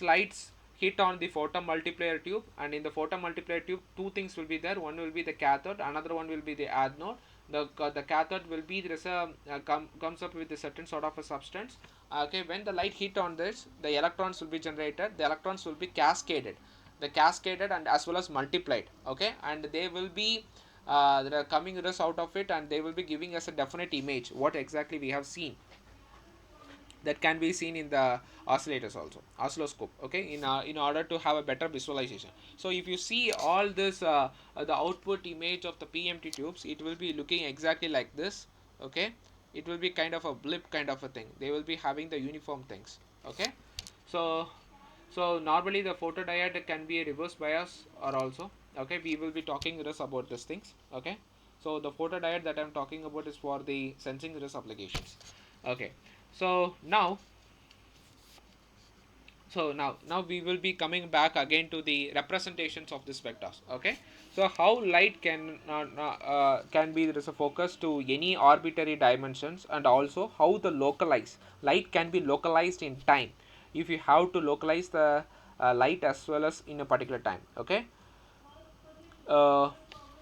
lights hit on the photomultiplier tube, and in the photomultiplier tube two things will be there. One will be the cathode, another one will be the anode. The cathode will be there is a comes up with a certain sort of a substance. Okay, when the light hit on this, the electrons will be generated, the electrons will be cascaded and as well as multiplied. Okay, and they will be they are coming us out of it, and they will be giving us a definite image what exactly we have seen, that can be seen in the oscillators also, oscilloscope. Okay, in order to have a better visualization. So if you see all this the output image of the PMT tubes, it will be looking exactly like this. Okay, it will be kind of a blip kind of a thing, they will be having the uniform things. Okay, so normally the photodiode can be a reverse bias or also. Okay, we will be talking this about these things. Okay, So the photodiode that I'm talking about is for the sensing rays applications. Okay, so now we will be coming back again to the representations of these vectors. Okay, so how light can be, there is a focus to any arbitrary dimensions, and also how the localize light can be localized in time if you have to localize the light as well as in a particular time. Okay, uh,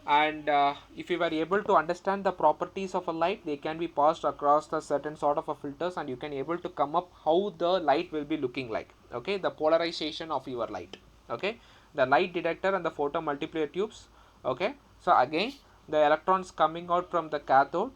and if you were able to understand the properties of a light, they can be passed across the certain sort of a filters, and you can able to come up how the light will be looking like. Okay, the polarization of your light. Okay, the light detector and the photo multiplier tubes. Okay, so again the electrons coming out from the cathode,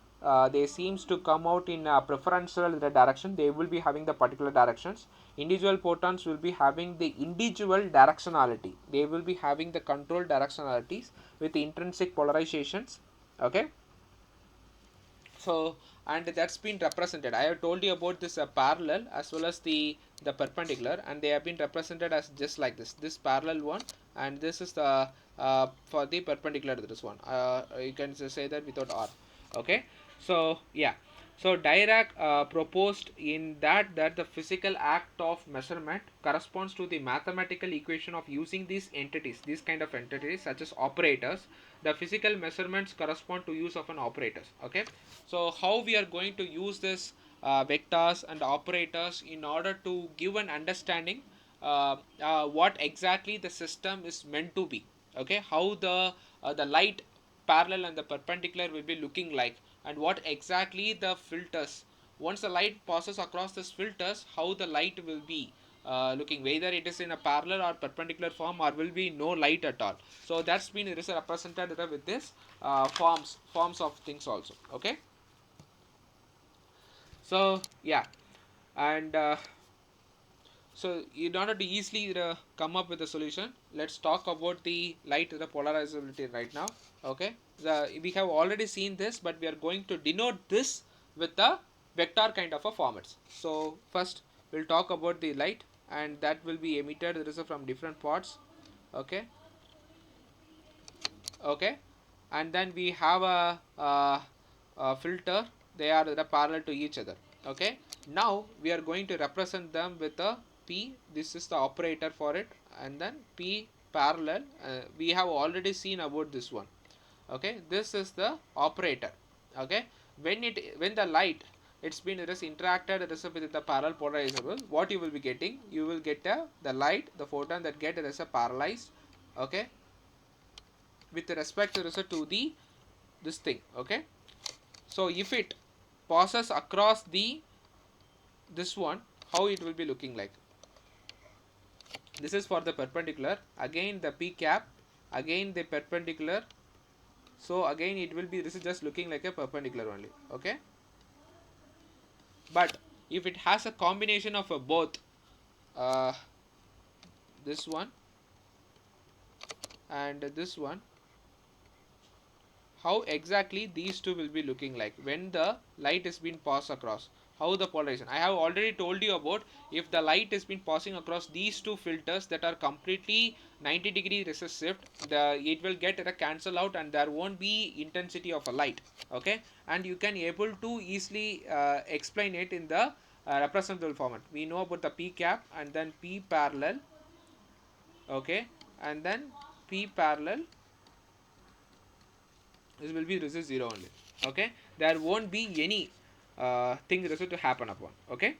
they seems to come out in a preferential direction. They will be having the particular directions. Individual photons will be having the individual directionality. They will be having the controlled directionalities with intrinsic polarizations. Okay, so and that's been represented. I have told you about this parallel as well as the perpendicular, and they have been represented as just like this parallel one, and this is the for the perpendicular to this one. You can say that without r. Okay, so yeah, so Dirac proposed in that the physical act of measurement corresponds to the mathematical equation of using these kind of entities such as operators. The physical measurements correspond to use of an operators. Okay, so how we are going to use this vectors and operators in order to give an understanding what exactly the system is meant to be. Okay, how the light parallel and the perpendicular will be looking like, and what exactly the filters, once the light passes across this filters, how the light will be looking, whether it is in a parallel or perpendicular form, or will be no light at all. So that's been represented with this forms of things also. Okay, so yeah, and so in order to easily come up with a solution, let's talk about the light the polarizability right now. Okay, we have already seen this, but we are going to denote this with the vector kind of a formats. So first we'll talk about the light, and that will be emitted from different parts. Okay, okay, and then we have a filter. They are parallel to each other. Okay, now we are going to represent them with a p. This is the operator for it, and then p parallel. We have already seen about this one. Okay, this is the operator. Okay, when the light, it's been interacted with the parallel polarizable, what you will be getting, you will get the light, the photon that get a paralyzed. Okay, with respect to the this thing. Okay, so if it passes across the this one, how it will be looking like. This is for the perpendicular, again the p cap, again the perpendicular. So again it will be, this is just looking like a perpendicular only. Okay, but if it has a combination of both uh, this one and this one, how exactly these two will be looking like when the light is being passed across, how the polarization. I have already told you about, if the light is been passing across these two filters that are completely 90-degree recessive, it will get cancel out, and there won't be intensity of a light. Okay, and you can able to easily explain it in the representative format. We know about the p cap and then p parallel. Okay, and then p parallel, this is 0 only. Okay, there won't be any thing to happen upon. Okay,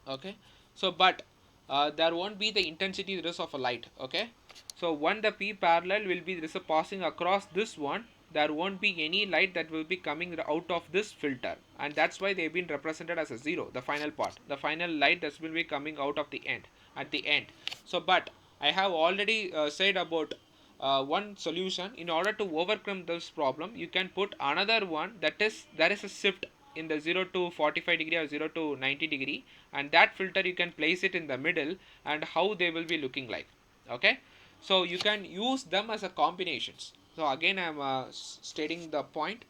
okay, so but there won't be the intensity of a light. Okay, so when the p parallel will be passing across this one, there won't be any light that will be coming out of this filter, and that's why they've been represented as a 0, the final part, the final light that will be coming out of the end, at the end. So but I have already said about one solution. In order to overcome this problem, you can put another one, that is there is a shift in the 0 to 45 degree or 0 to 90 degree, and that filter you can place it in the middle, and how they will be looking like. Okay, so you can use them as a combinations. So again I am stating the point.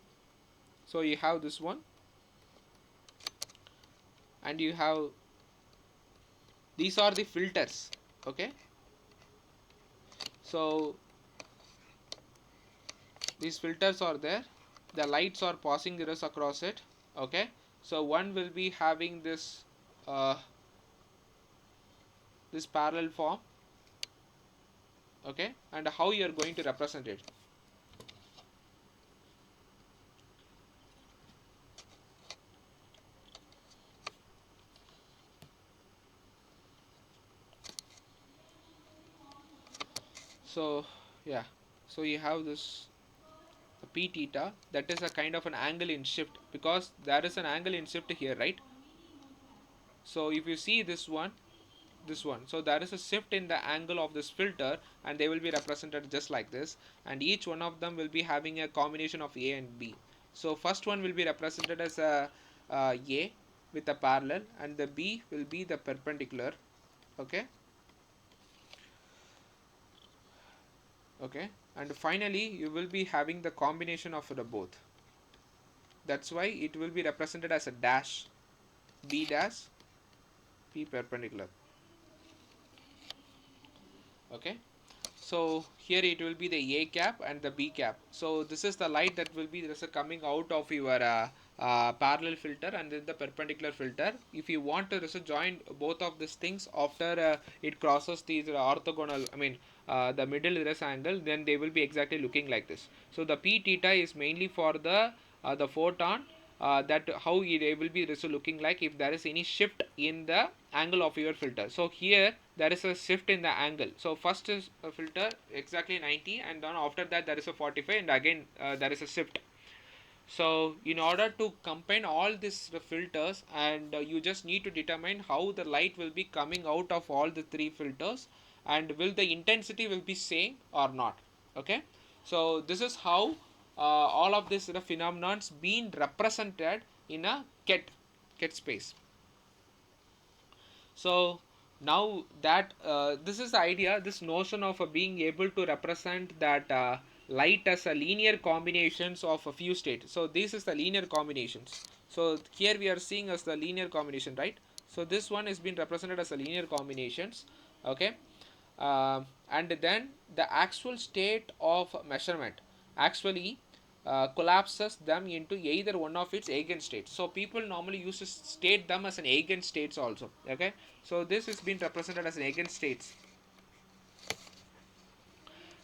So you have this one, and you have, these are the filters. Okay, so these filters are there, the lights are passing the rays across it. Okay, so one will be having uh, this parallel form. Okay, and how you are going to represent it. So yeah, so you have this p theta, that is a kind of an angle in shift, because there is an angle in shift here, right? So if you see this one, so there is a shift in the angle of this filter, and they will be represented just like this, and each one of them will be having a combination of a and b. So first one will be represented as a with a parallel, and the b will be the perpendicular. Okay, okay, and finally you will be having the combination of the both. That's why it will be represented as a dash, b dash, p perpendicular. Okay, so here it will be the a cap and the b cap. So this is the light that will be coming out of your parallel filter and then the perpendicular filter. If you want to join both of these things after it crosses these orthogonal, I mean the middle angle, then they will be exactly looking like this. So the p theta is mainly for the photon, that how it will be looking like if there is any shift in the angle of your filter. So here there is a shift in the angle. So first is a filter exactly 90, and then after that there is a 45, and again there is a shift. So in order to combine all these filters, and you just need to determine how the light will be coming out of all the three filters, and will the intensity will be same or not. Okay, so this is how all of this phenomenons being represented in a ket space. So now that this is the idea, this notion of being able to represent that light as a linear combinations of a few states. So this is the linear combinations. So here we are seeing as the linear combination, right? So this one is being represented as a linear combinations. Okay, and then the actual state of measurement actually collapses them into either one of its eigenstates. So people normally use to state them as an eigenstates also. Okay, so this is being represented as an eigenstates.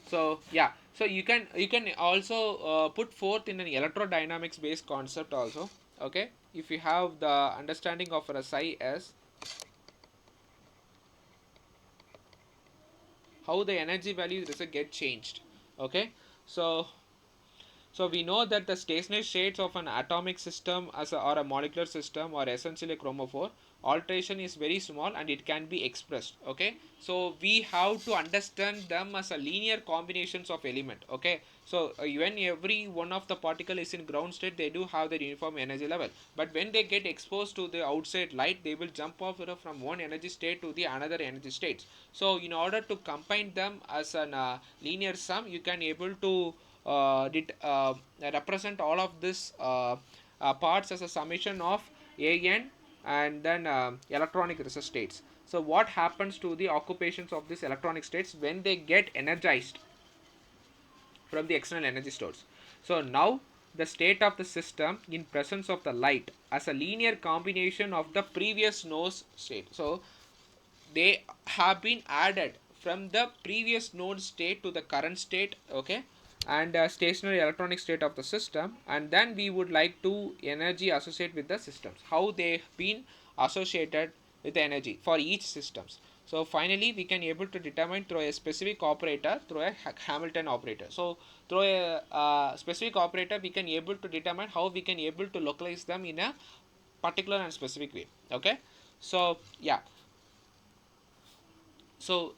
So yeah, so you can also put forth in an electrodynamics based concept also. Okay, if you have the understanding of a psi s, how the energy value get changed. Okay, so so we know that the stationary states of an atomic system or a molecular system are essentially chromophore. Alteration is very small and it can be expressed. Okay, so we have to understand them as a linear combinations of element. Okay, so when every one of the particle is in ground state, they do have their uniform energy level. But when they get exposed to the outside light, they will jump off from one energy state to the another energy states. So in order to combine them as an linear sum, you can able to did represent all of this parts as a summation of an and then electronic resist states. So what happens to the occupations of these electronic states when they get energized from the external energy stores? So now the state of the system in presence of the light as a linear combination of the previous node state. So they have been added from the previous node state to the current state. Okay, and stationary electronic state of the system, and then we would like to energy associate with the systems, how they've been associated with the energy for each systems. So finally we can able to determine through a specific operator, through a Hamilton operator. So through a specific operator we can able to determine how we can able to localize them in a particular and specific way. Okay, so yeah, so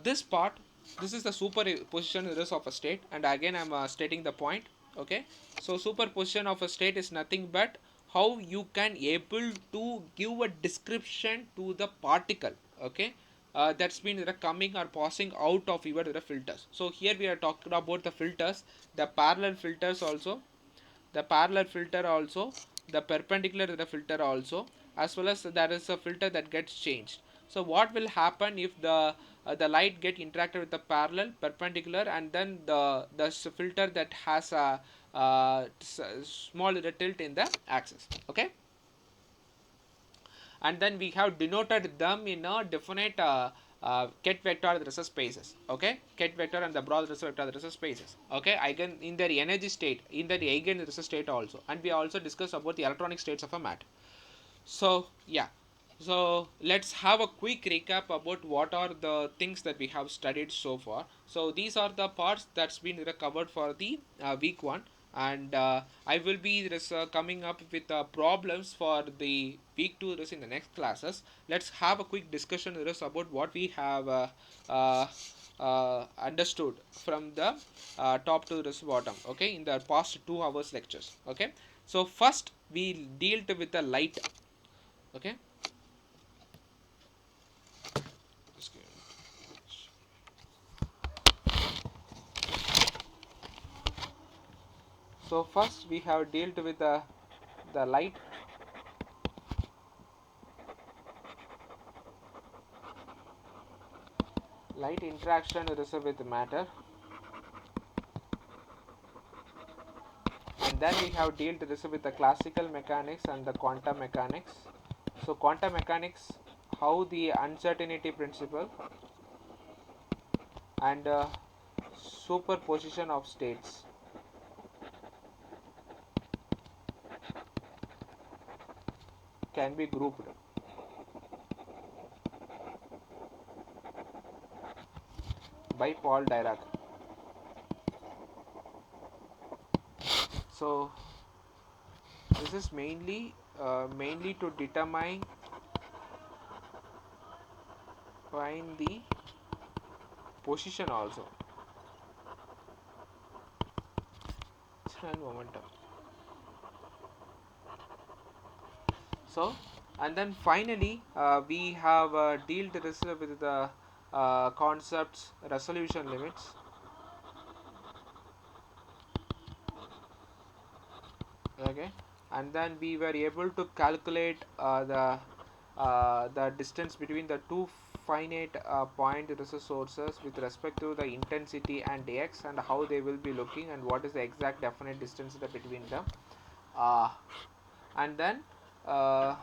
this part, this is the superposition risk of a state, and again I'm stating the point. Okay, so superposition of a state is nothing but how you can able to give a description to the particle. Okay, that's been coming or passing out of your filters. So here we are talking about the filters, the parallel filters also, the parallel filter also, the perpendicular filter also, as well as there is a filter that gets changed. So what will happen if the light get interacted with the parallel, perpendicular, and then the filter that has a small little tilt in the axis. Okay, and then we have denoted them in a definite ket vector research spaces. Okay, ket vector and the broad research vector research spaces. Okay, eigen in their energy state, in their eigen research state also, and we also discussed about the electronic states of a matter. So yeah, so let's have a quick recap about what are the things that we have studied so far. So these are the parts that's been covered for the week one, and I will be coming up with problems for the week two in the next classes. Let's have a quick discussion about what we have uh, understood from the top to the bottom. Okay, in the past 2 hours lectures. Okay, so first we dealt with the light. Okay, so first we have dealt with the light interaction with matter, and then we have dealt with the classical mechanics and the quantum mechanics. So quantum mechanics, how the uncertainty principle and superposition of states can be grouped by Paul Dirac. So this is mainly to determine find the position also and momentum. So and then finally we have dealt this with the concepts resolution limits. Okay, and then we were able to calculate the distance between the two finite point resource sources with respect to the intensity and x, and how they will be looking, and what is the exact definite distance between them. And then uh,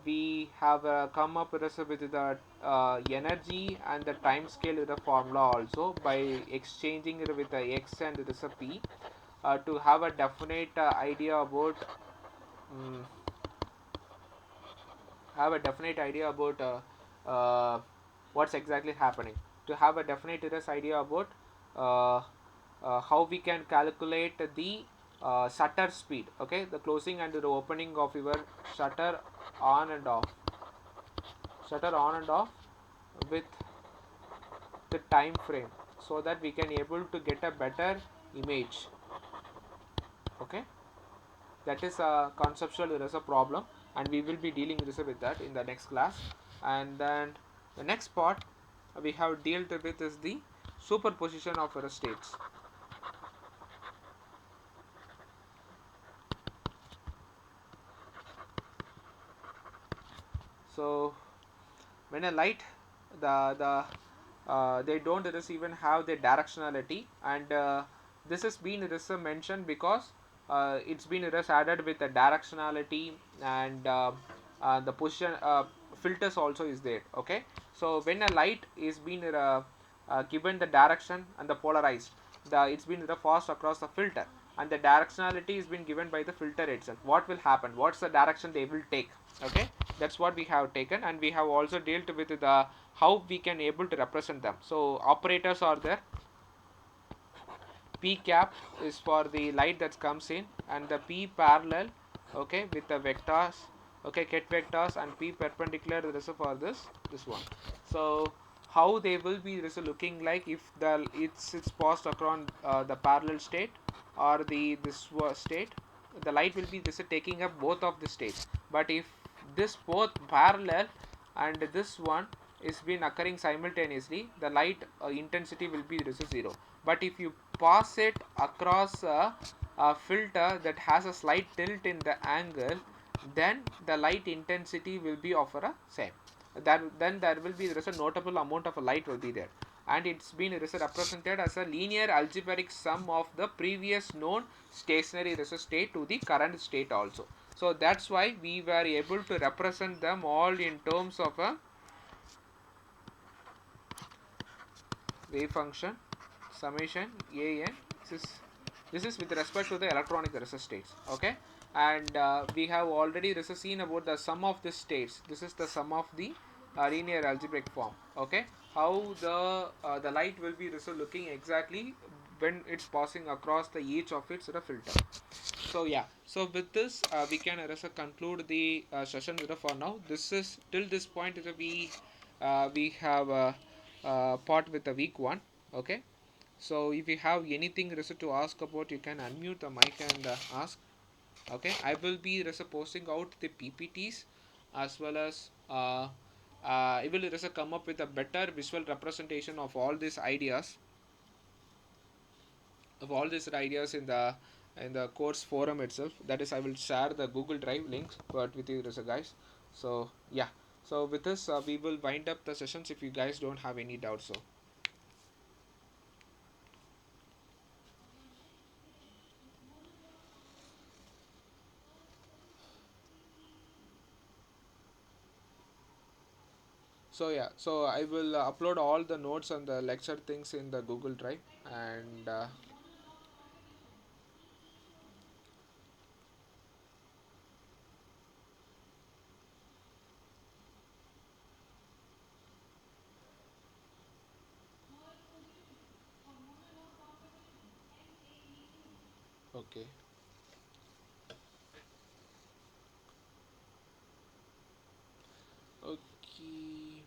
we have come up with the energy and the time scale with the formula also, by exchanging it with the x and this a p, to have a definite idea about um, uh, what's exactly happening, to have a definite idea about uh, how we can calculate the shutter speed. Okay, the closing and the opening of your shutter on and off shutter on and off with the time frame, so that we can able to get a better image. Okay, that is a conceptual erasure problem, and we will be dealing with that in the next class. And then the next part we have dealt with is the superposition of error states. So when a light, they don't just even have the directionality, and this has been mentioned because it's been added with the directionality, and the position filters also is there. Okay, so when a light is being given the direction and the polarized, it's been fast across the filter, and the directionality is been given by the filter itself. What will happen, what's the direction they will take? Okay, that's what we have taken, and we have also dealt with the how we can able to represent them. So operators are there. P cap is for the light that comes in, and the P parallel, okay, with the vectors, okay, ket vectors, and P perpendicular is for this one. So how they will be looking like if the it's passed across the parallel state or the this state, the light will be taking up both of the states. But if this both parallel and this one is been occurring simultaneously, the light intensity will be zero. But if you pass it across a filter that has a slight tilt in the angle, then the light intensity will be of a same. that then there will be, there is a notable amount of light will be there, and it's been represented as a linear algebraic sum of the previous known stationary state to the current state also. So that's why we were able to represent them all in terms of a wave function summation a n. This is with respect to the electronic states, okay. And we have already seen about the sum of the states. This is the sum of the linear algebraic form, okay. How the light will be looking exactly when it's passing across the each of its filter. So yeah, so with this we can conclude the session for now. This is till this point we have part with the week 1, okay. So if you have anything to ask about, you can unmute the mic and ask, okay. I will be posting out the PPTs, as well as I will come up with a better visual representation of all these ideas in the course forum itself. That is, I will share the Google Drive links but with you guys. So yeah, so with this we will wind up the sessions if you guys don't have any doubts. So yeah, so I will upload all the notes and the lecture things in the Google Drive, and okay. Okay,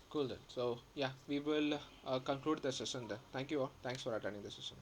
cool then. So yeah, we will conclude the session then. Thank you all, thanks for attending the session.